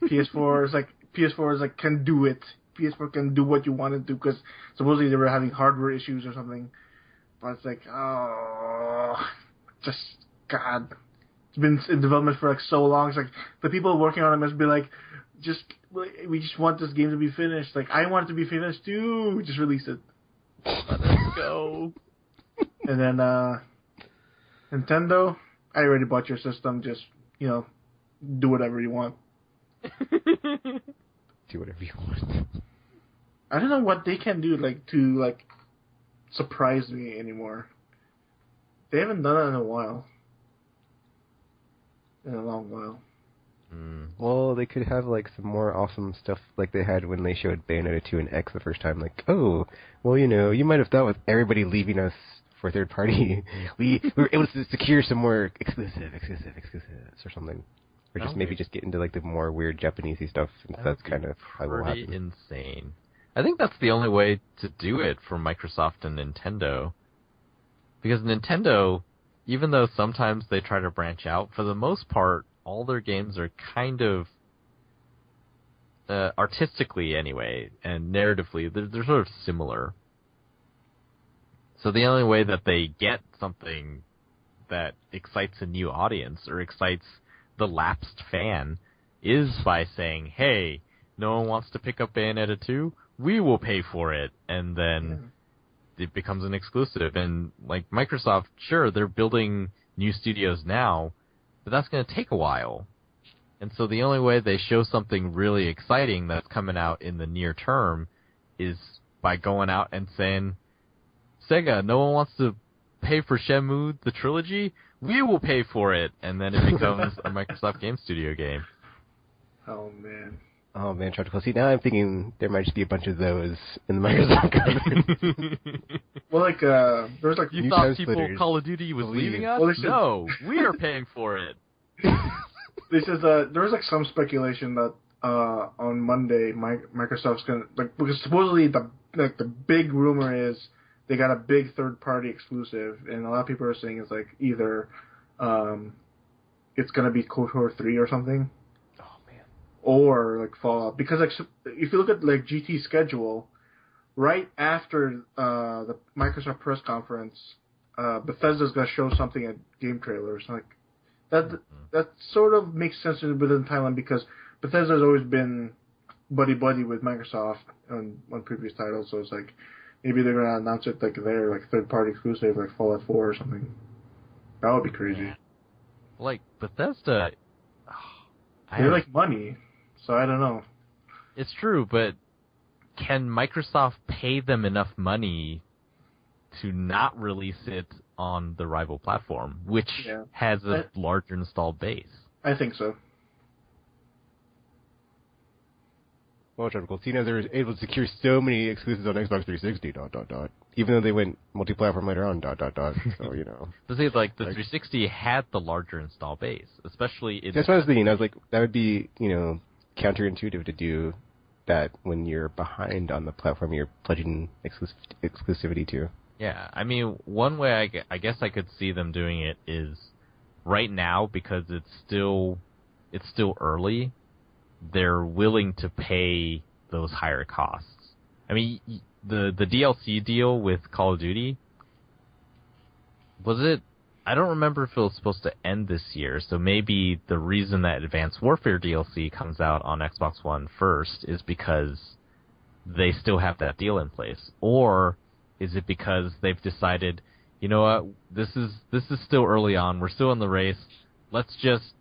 PS4 is like can do it. PS4 can do what you want to do, because supposedly they were having hardware issues or something. But it's like, oh, just God. It's been in development for like so long. It's like the people working on it must be like, we just want this game to be finished. Like I want it to be finished too. Just release it. Let us go. And then Nintendo, I already bought your system. Just do whatever you want. Do whatever you want. I don't know what they can do to surprise me anymore. They haven't done it in a while. In a long while. Well, they could have like some more awesome stuff like they had when they showed Bayonetta 2 and X the first time. Like, oh, well, you might have thought with everybody leaving us for third party, we were able to secure some more exclusives or something. Or just maybe just get into like the more weird Japanesey stuff, since that's kind of how it will happen. Pretty insane. I think that's the only way to do it for Microsoft and Nintendo. Because Nintendo, even though sometimes they try to branch out, for the most part, all their games are kind of, artistically anyway, and narratively, they're sort of similar. So the only way that they get something that excites a new audience, or excites the lapsed fan, is by saying, hey, no one wants to pick up Bayonetta 2? We will pay for it. And then it becomes an exclusive. And like Microsoft, sure, they're building new studios now, but that's going to take a while. And so the only way they show something really exciting that's coming out in the near term is by going out and saying, Sega, no one wants to pay for Shenmue, the trilogy? We will pay for it. And then it becomes a Microsoft Game Studio game. Oh, man. Oh, man, Tropical. See, now I'm thinking there might just be a bunch of those in the Microsoft cover. Well, like, there's like... You thought people Call of Duty was leaving us? Well, No, we are paying for it. This is, there was like some speculation that, on Monday, Microsoft's gonna, like, because supposedly the big rumor is they got a big third-party exclusive, and a lot of people are saying it's like either, it's gonna be KOTOR 3 or something. Or like Fallout, because like if you look at like GT's schedule, right after the Microsoft press conference, Bethesda's gonna show something at game trailers. Like that sort of makes sense within the timeline because Bethesda's always been buddy with Microsoft on previous titles, so it's like maybe they're gonna announce it like their like third party exclusive like Fallout 4 or something. That would be crazy. Like Bethesda, they like money. So I don't know. It's true, but can Microsoft pay them enough money to not release it on the rival platform, which has a larger installed base? I think so. Well, Tropical. See, now they were able to secure so many exclusives on Xbox 360, ... Even though they went multi-platform later on, ... So, you know. To say, like, the 360 had the larger install base, especially... That's what I was thinking. I was like, that would be, you know, counterintuitive to do that when you're behind on the platform you're pledging exclusivity to. Yeah, I mean, one way I guess I could see them doing it is right now, because it's still early, they're willing to pay those higher costs. I mean, the DLC deal with Call of Duty, was it? I don't remember if it was supposed to end this year, so maybe the reason that Advanced Warfare DLC comes out on Xbox One first is because they still have that deal in place. Or is it because they've decided, you know what, this is still early on, we're still in the race, let's just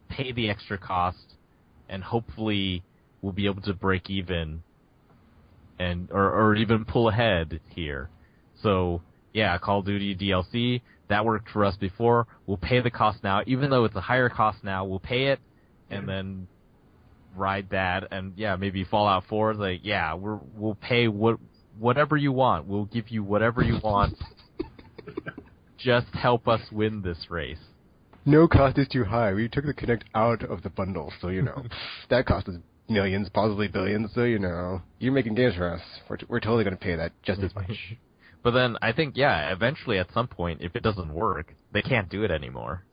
pay the extra cost and hopefully we'll be able to break even and or even pull ahead here. So, yeah, Call of Duty DLC, that worked for us before. We'll pay the cost now. Even though it's a higher cost now, we'll pay it and then ride that. And, yeah, maybe Fallout 4, like, yeah, we'll pay whatever you want. We'll give you whatever you want. Just help us win this race. No cost is too high. We took the Kinect out of the bundle, so, you know, that cost us millions, possibly billions, so, you know, you're making games for us. We're totally going to pay that just as much. But then I think, yeah, eventually at some point, if it doesn't work, they can't do it anymore.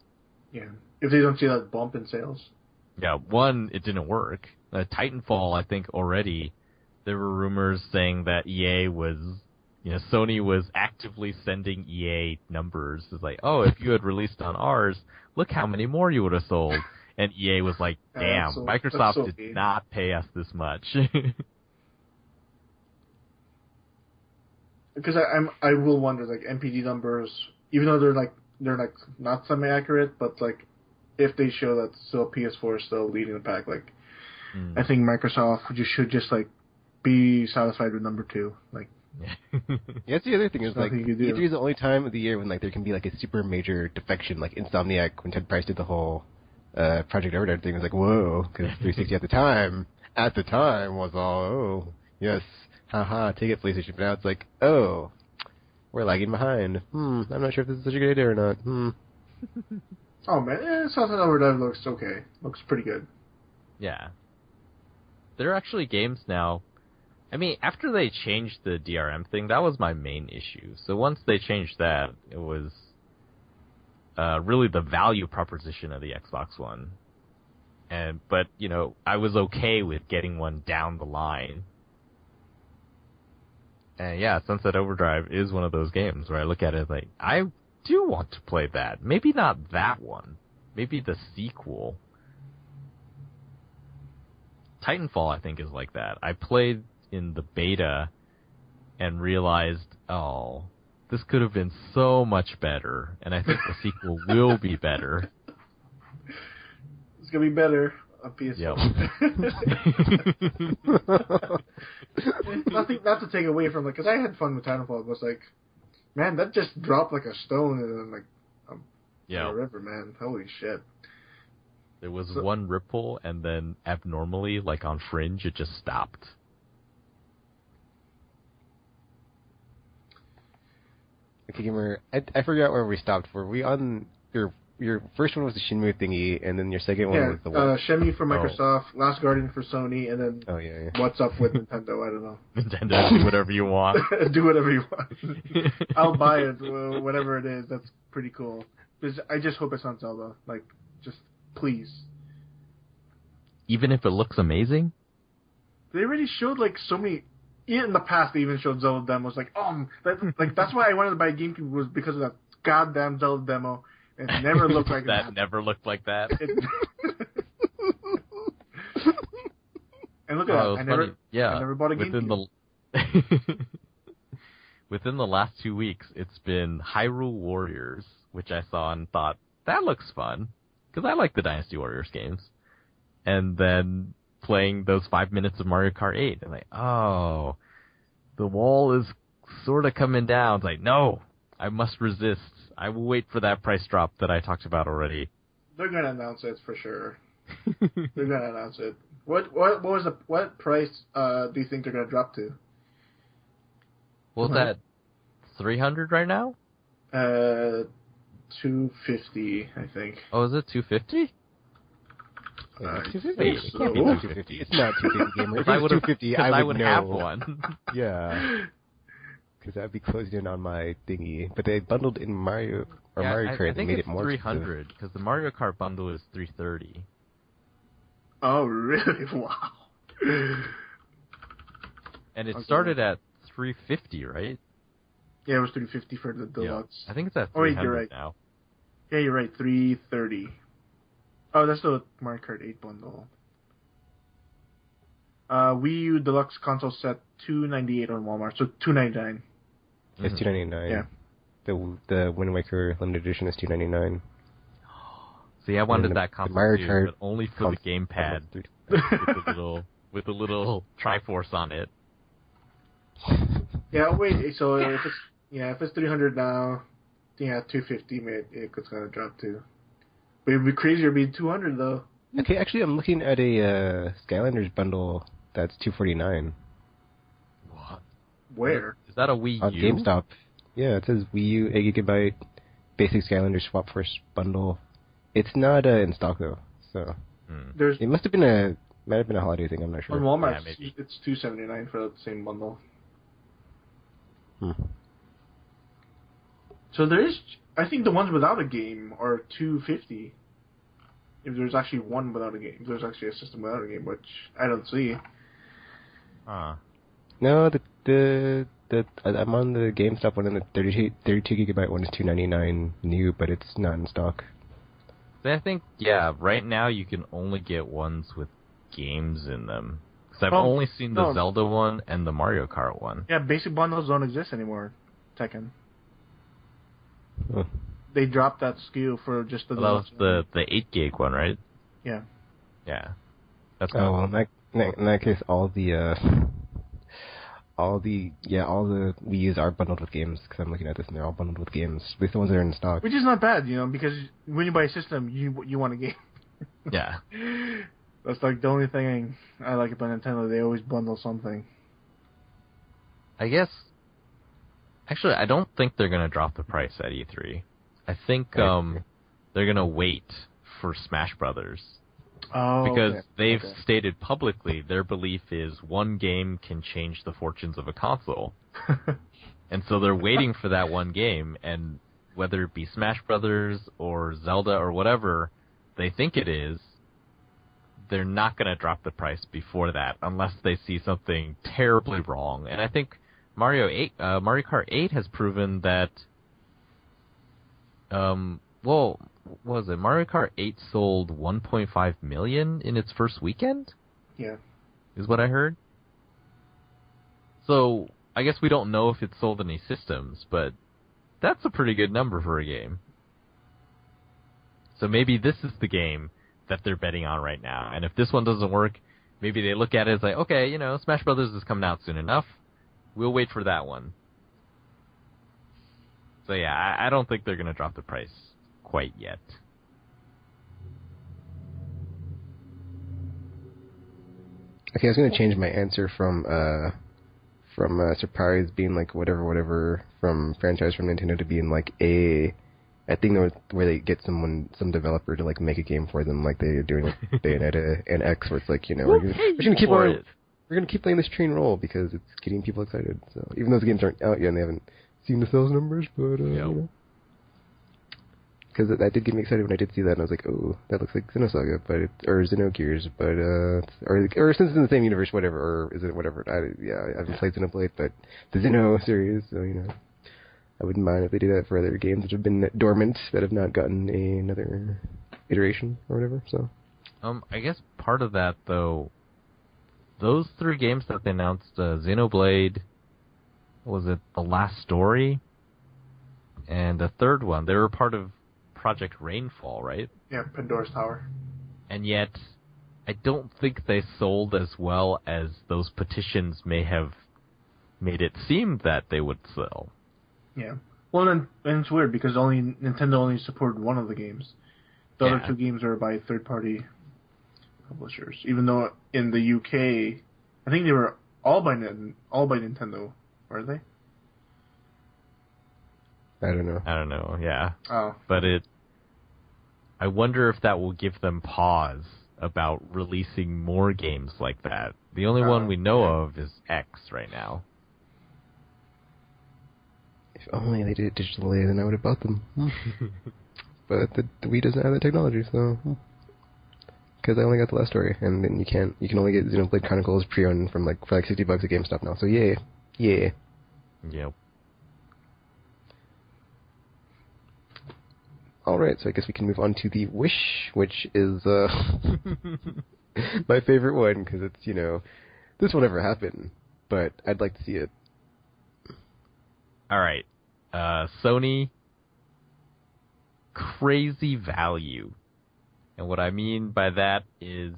Yeah. If they don't see that bump in sales. Yeah, one, it didn't work. Titanfall, I think already, there were rumors saying that EA was, you know, Sony was actively sending EA numbers. It's like, oh, if you had released on ours, look how many more you would have sold. And EA was like, damn, Microsoft did not pay us this much. Because I will wonder, like, NPD numbers, even though they're not semi-accurate, but like if they show that still PS4 is still leading the pack, like I think Microsoft should just like be satisfied with number 2. Like, yeah, that's the other thing is like E3 is the only time of the year when like there can be like a super major defection, like Insomniac when Ted Price did the whole Project Overdrive thing. It was like, whoa, because 360 at the time was all, oh yes. Haha, take it, PlayStation. But now it's like, oh, we're lagging behind. I'm not sure if this is such a good idea or not. Oh, man, Sunset Overdrive looks okay. Looks pretty good. Yeah. There are actually games now. I mean, after they changed the DRM thing, that was my main issue. So once they changed that, it was really the value proposition of the Xbox One. But, you know, I was okay with getting one down the line. And yeah, Sunset Overdrive is one of those games where I look at it like, I do want to play that. Maybe not that one. Maybe the sequel. Titanfall, I think, is like that. I played in the beta and realized, oh, this could have been so much better. And I think the sequel will be better. It's going to be better. On PS4. Yep. Not to take away from, like, because I had fun with Titanfall. It was like, Man, that just dropped like a stone in like Yeah. a river, man. Holy shit. There was one ripple, and then abnormally, like on Fringe, it just stopped. Okay, Gamer, I forgot where we stopped. Were we on your first one was the Shenmue thingy, and then your second one was the what? Shenmue for Microsoft, Last Guardian for Sony, and then What's Up with Nintendo? I don't know. Nintendo, do whatever you want. Do whatever you want. I'll buy it, whatever it is. That's pretty cool. I just hope it's not Zelda. Like, just please. Even if it looks amazing? They already showed like so many. In the past, they even showed Zelda demos. Like, that's why I wanted to buy a GameCube was because of that goddamn Zelda demo. It never looked like that. That never looked like that. And look at that. I never bought a GameCube. Within the last 2 weeks, it's been Hyrule Warriors, which I saw and thought, that looks fun. Because I like the Dynasty Warriors games. And then playing those 5 minutes of Mario Kart 8. And like, oh, the wall is sort of coming down. It's like, no, I must resist. I will wait for that price drop that I talked about already. They're going to announce it for sure. They're going to announce it. What price do you think they're going to drop to? Well, is that 300 right now? 250, I think. Oh, is it 250? 250. It can't be 250. It's not 250, Gamer. If it was 250, I would know. Have one. Yeah. Because that would be closed in on my thingy. But they bundled in Mario Kart and made it more expensive. I think it's 300, because the Mario Kart bundle is 330. Oh, really? Wow. And it started at 350, right? Yeah, it was 350 for the deluxe. Yeah. I think it's at 300 you're right. now. Yeah, you're right. 330. Oh, that's the Mario Kart 8 bundle. Wii U deluxe console set $298 on Walmart, so $299. It's $299. Yeah. The Wind Waker limited edition is $299. See, I wanted that console too, but only for the gamepad with the little Triforce on it. Yeah, wait. So if it's 300 now, yeah, 250 it's gonna drop too. But it'd be crazier to be 200 though. Okay, actually, I'm looking at a Skylanders bundle that's $249. What? Where? Is that a Wii U? On GameStop. Yeah, it says Wii U 8 GB basic Skylanders swap first bundle. It's not in stock though, so it might have been a holiday thing. I'm not sure. On Walmart, it's $279 for the same bundle. So there is, I think the ones without a game are $250. If there's actually one without a game, if there's actually a system without a game, which I don't see. No, I'm on the GameStop one, and the 32 GB one is $299 new, but it's not in stock. I think, right now you can only get ones with games in them. Because I've only seen the Zelda one and the Mario Kart one. Yeah, basic bundles don't exist anymore, Tekken. They dropped that SKU for just the... Well, that was the 8 gig one, right? Yeah. Yeah. That's cool. Well, in that case, all the Wii U's are bundled with games, because I'm looking at this and they're all bundled with games. At least the ones that are in stock. Which is not bad, because when you buy a system, you want a game. Yeah. That's like the only thing I like about Nintendo. They always bundle something. I guess... Actually, I don't think they're going to drop the price at E3. I think they're going to wait for Smash Brothers. Oh, because they've stated publicly their belief is one game can change the fortunes of a console. And so they're waiting for that one game, and whether it be Smash Brothers or Zelda or whatever they think it is, they're not going to drop the price before that unless they see something terribly wrong. And I think Mario Kart 8 has proven that what was it? Mario Kart 8 sold 1.5 million in its first weekend? Yeah. Is what I heard. So, I guess we don't know if it sold any systems, but that's a pretty good number for a game. So maybe this is the game that they're betting on right now. And if this one doesn't work, maybe they look at it as like, okay, Smash Brothers is coming out soon enough. We'll wait for that one. So yeah, I don't think they're going to drop the price quite yet. Okay, I was going to change my answer from surprise being like whatever from franchise from Nintendo to being like I think where they get some developer to like make a game for them, like they're doing with Bayonetta and X, where it's like, you know, we're gonna keep playing this train roll because it's getting people excited. So even though the games aren't out yet and they haven't seen the sales numbers, but you know, because that did get me excited when I did see that, and I was like, oh, that looks like Xenosaga, or Xenogears, but or since it's in the same universe, whatever, or is it whatever? I haven't played Xenoblade, but the Xeno series, so you know. I wouldn't mind if they do that for other games that have been dormant, that have not gotten another iteration or whatever. So, I guess part of that though, those 3 games that they announced, Xenoblade, was it The Last Story, and the third one, they were part of Project Rainfall, right? Yeah, Pandora's Tower. And yet, I don't think they sold as well as those petitions may have made it seem that they would sell. Yeah. Well, and it's weird because Nintendo only supported one of the games. The other 2 games are by third-party publishers. Even though in the UK, I think they were all by Nintendo, were they? I don't know. Yeah. Oh. But I wonder if that will give them pause about releasing more games like that. The only one we know of is X right now. If only they did it digitally, then I would have bought them. But the Wii doesn't have that technology, so because I only got The Last Story, and then you can only get Xenoblade Chronicles pre-owned for like $60 at GameStop now. So yay. Yep. All right, so I guess we can move on to the Wish, which is my favorite one because it's, you know, this will never happen, but I'd like to see it. All right. Sony, crazy value. And what I mean by that is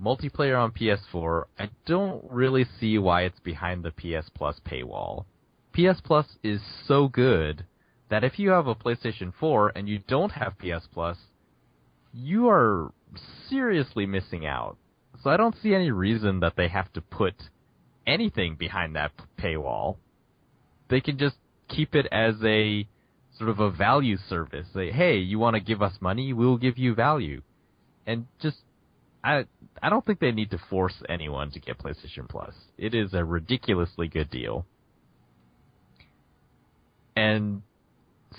multiplayer on PS4, I don't really see why it's behind the PS Plus paywall. PS Plus is so good that if you have a PlayStation 4 and you don't have PS Plus, you are seriously missing out. So I don't see any reason that they have to put anything behind that paywall. They can just keep it as a sort of a value service. Say, hey, you want to give us money? We'll give you value. And just, I don't think they need to force anyone to get PlayStation Plus. It is a ridiculously good deal. And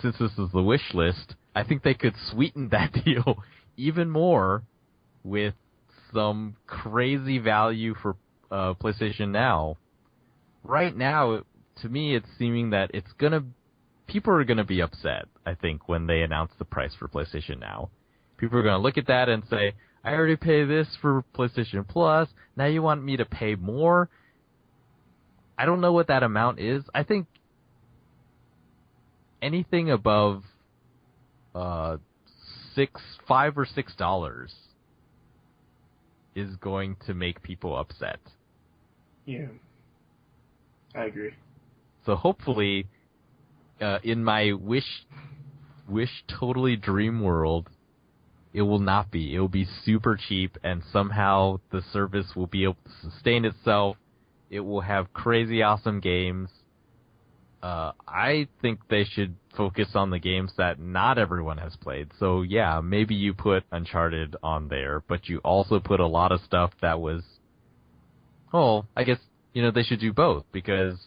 since this is the wish list, I think they could sweeten that deal even more with some crazy value for PlayStation Now. Right now, to me, it's seeming that people are gonna be upset, I think, when they announce the price for PlayStation Now. People are gonna look at that and say, I already pay this for PlayStation Plus, now you want me to pay more? I don't know what that amount is. I think anything above $5 or $6 is going to make people upset. Yeah, I agree. So hopefully, in my wish totally dream world, it will not be. It will be super cheap, and somehow the service will be able to sustain itself. It will have crazy awesome games. I think they should focus on the games that not everyone has played. So yeah, maybe you put Uncharted on there, but you also put a lot of stuff that was, I guess, they should do both, because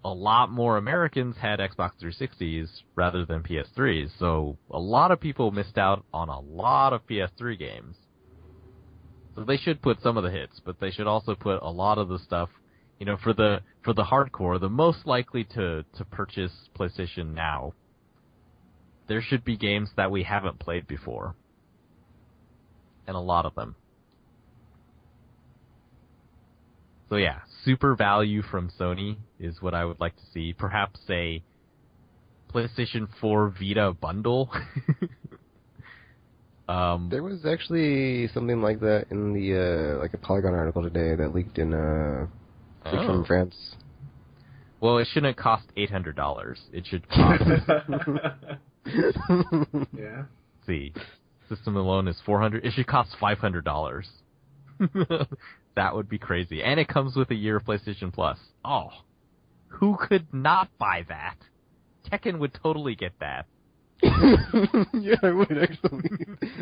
a lot more Americans had Xbox 360s rather than PS3s, so a lot of people missed out on a lot of PS3 games. So they should put some of the hits, but they should also put a lot of the stuff, for the hardcore, the most likely to purchase PlayStation Now. There should be games that we haven't played before. And a lot of them. So yeah, super value from Sony is what I would like to see. Perhaps a PlayStation 4 Vita bundle. There was actually something like that in the like a Polygon article today that leaked in from France. Well, it shouldn't cost $800. It should cost. Yeah. See, system alone is $400. It should cost $500. That would be crazy, and it comes with a year of PlayStation Plus. Oh, who could not buy that? Tekken would totally get that. Yeah, I would actually.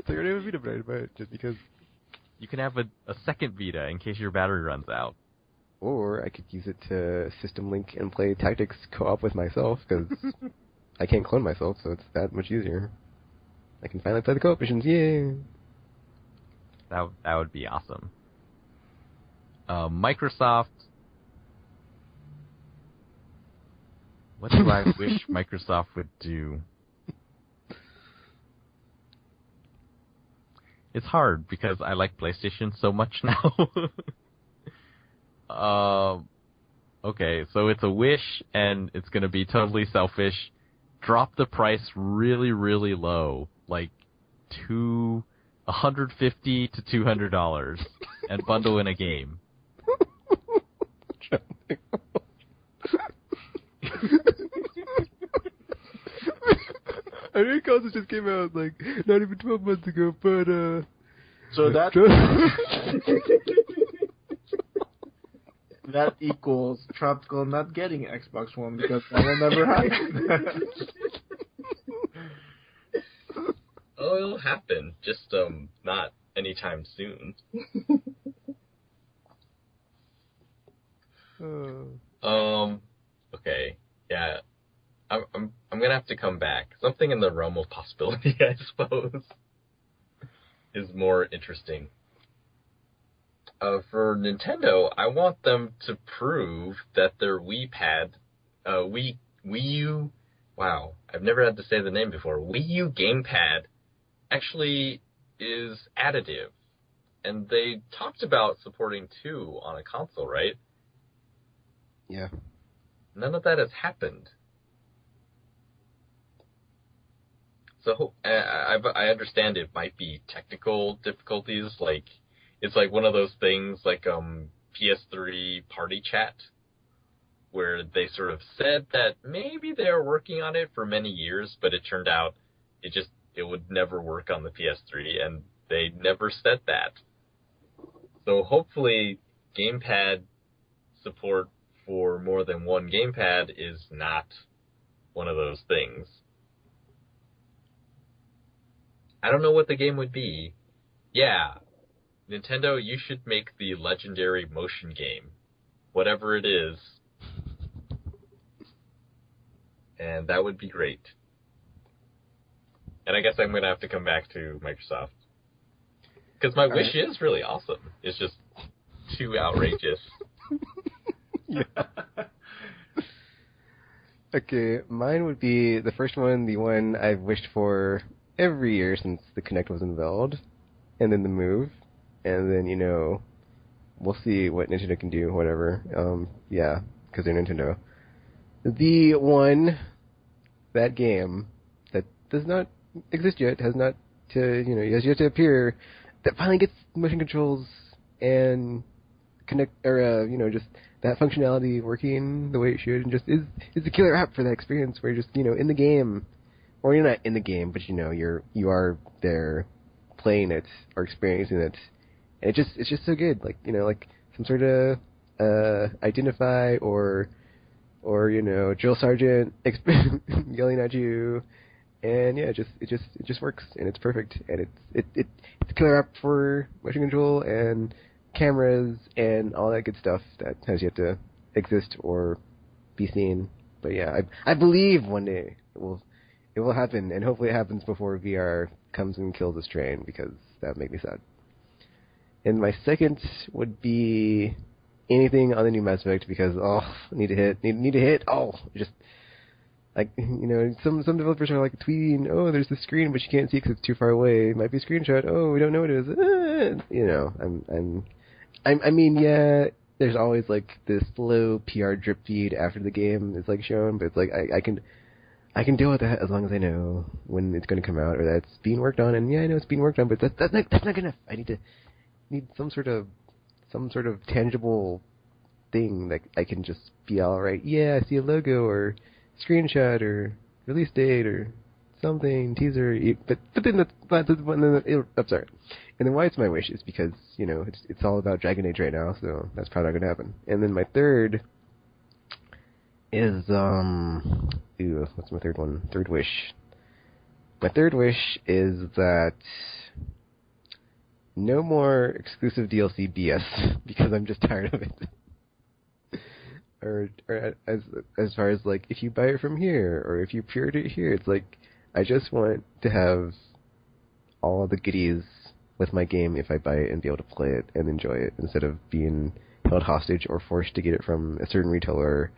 So I already have a Vita, but I'd buy it just because. You can have a second Vita in case your battery runs out. Or I could use it to system link and play Tactics co-op with myself, because I can't clone myself, so it's that much easier. I can finally play the co-op missions, yay! That would be awesome. Microsoft. What do I wish Microsoft would do? It's hard because I like PlayStation so much now. Okay, so it's a wish, and it's going to be totally selfish. Drop the price really, really low, like $150 to $200, and bundle in a game. I know consoles just came out like not even 12 months ago, but so that that equals Tropical not getting Xbox One because that will never happen. Oh, it'll happen. Just not anytime soon. Okay. Yeah. I'm gonna have to come back. Something in the realm of possibility, I suppose, is more interesting. For Nintendo, I want them to prove that their Wii Pad, Wii U, wow, I've never had to say the name before, Wii U Gamepad actually is additive. And they talked about supporting 2 on a console, right? yeah. None of that has happened. So I understand it might be technical difficulties, like it's like one of those things like PS3 Party Chat, where they sort of said that maybe they were working on it for many years, but it turned out it would never work on the PS3, and they never said that. So hopefully gamepad support for more than one gamepad is not one of those things. I don't know what the game would be. Yeah, Nintendo, you should make the legendary motion game. Whatever it is. And that would be great. And I guess I'm going to have to come back to Microsoft. Because my wish is really awesome. It's just too outrageous. Yeah. Okay, mine would be the first one, the one I've wished for every year since the Kinect was unveiled, and then the Move, and then, we'll see what Nintendo can do, whatever. Yeah, because they're Nintendo. The one, that game, that does not exist yet, has not has yet to appear, that finally gets motion controls and Kinect, or, just that functionality working the way it should, and just is a killer app for that experience where you're just, in the game, or you're not in the game, but you are there playing it or experiencing it, and it's just so good. Like like some sort of identify or drill sergeant yelling at you, and yeah, it just works, and it's perfect, and it's a killer app for motion control and cameras and all that good stuff that has yet to exist or be seen. But yeah, I believe one day it will happen, and hopefully it happens before VR comes and kills this train, because that would make me sad. And my second would be anything on the new Mass Effect, because need to hit. Just like some developers are like tweeting, there's the screen, but you can't see because it's too far away. It might be a screenshot. We don't know what it is. I mean, yeah. There's always like this slow PR drip feed after the game is like shown, but it's like I can deal with that as long as I know when it's going to come out, or that it's being worked on. And yeah, I know it's being worked on, but that's not good enough. I need some sort of tangible thing that I can just be all right. Yeah, I see a logo or screenshot or release date or something teaser. But then I'm sorry. And then why it's my wish is because it's all about Dragon Age right now, so that's probably not gonna happen. And then my third is what's my third one? Third wish. My third wish is that no more exclusive DLC BS because I'm just tired of it. or as far as like if you buy it from here or if you pre-order it here, it's like I just want to have all of the goodies with my game if I buy it and be able to play it and enjoy it instead of being held hostage or forced to get it from a certain retailer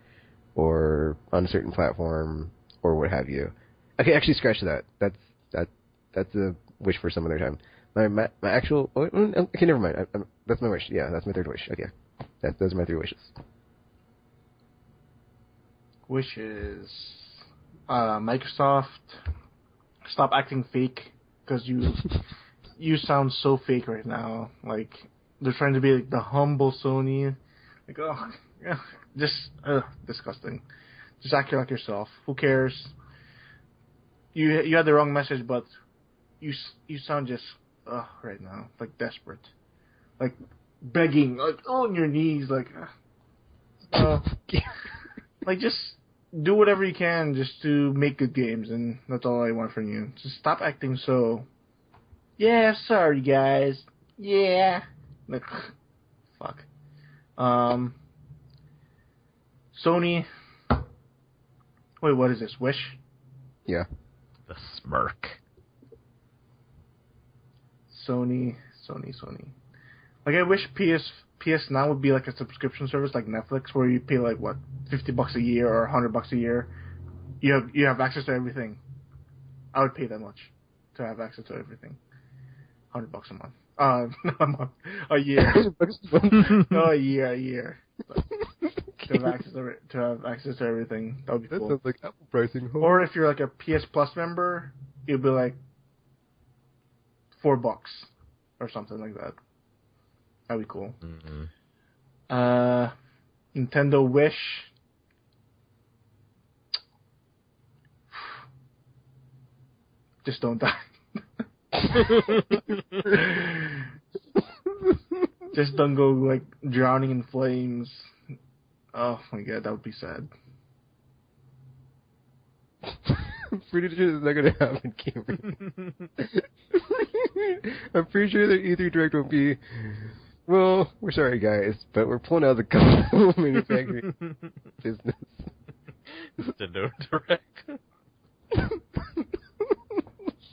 or on a certain platform or what have you. Okay, actually scratch that. That's a wish for some other time. My actual okay, never mind. That's my wish. Yeah, that's my third wish. Okay, those are my three wishes. Wishes. Microsoft, stop acting fake because you sound so fake right now. Like they're trying to be like the humble Sony. Like yeah, just disgusting. Just act like yourself. Who cares? You had the wrong message, but you sound just right now like desperate, like begging, like on your knees, like like just do whatever you can just to make good games, and that's all I want from you. Just stop acting so. Yeah, sorry guys. Yeah, like fuck. Sony. Wait, what is this? Wish? Yeah. The smirk. Sony. Like I wish PS Now would be like a subscription service like Netflix, where you pay like what $50 a year or $100 a year. You have access to everything. I would pay that much to have access to everything. $100 a month. Not a month. A year. No, a year. To have access to everything. That would be cool. That sounds like Apple pricing. Or if you're like a PS Plus member, it'd be like $4 or something like that. That'd be cool. Mm-hmm. Nintendo Wish. Just don't die. Just don't go like drowning in flames. Oh my god, that would be sad. I'm pretty sure it's not going to happen, Cameron. I'm pretty sure that E3 Direct won't be, well, we're sorry guys, but we're pulling out of the console manufacturing business. Nintendo Direct.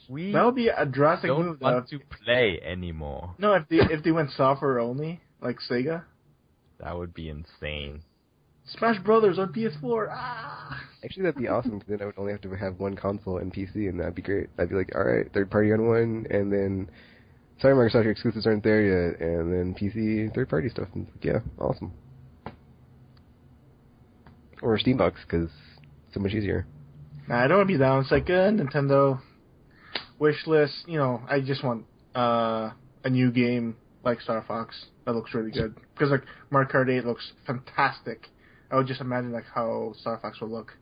We that would be a drastic don't move. Want to play anymore. No, if they went software only, like Sega. That would be insane. Smash Brothers on PS4. Ah! Actually, that'd be awesome, because then I would only have to have one console and PC, and that'd be great. I'd be like, alright, third party on one, and then, sorry Microsoft, your exclusives aren't there yet, and then PC, third party stuff. And yeah, awesome. Or Steambox, because it's so much easier. Nah, I don't want to be down. It's like, Nintendo wish list, I just want a new game like Star Fox that looks really good. Because like Mario Kart 8 looks fantastic. I would just imagine like how Star Fox would look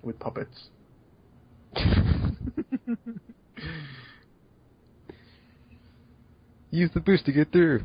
with puppets. Use the boost to get through.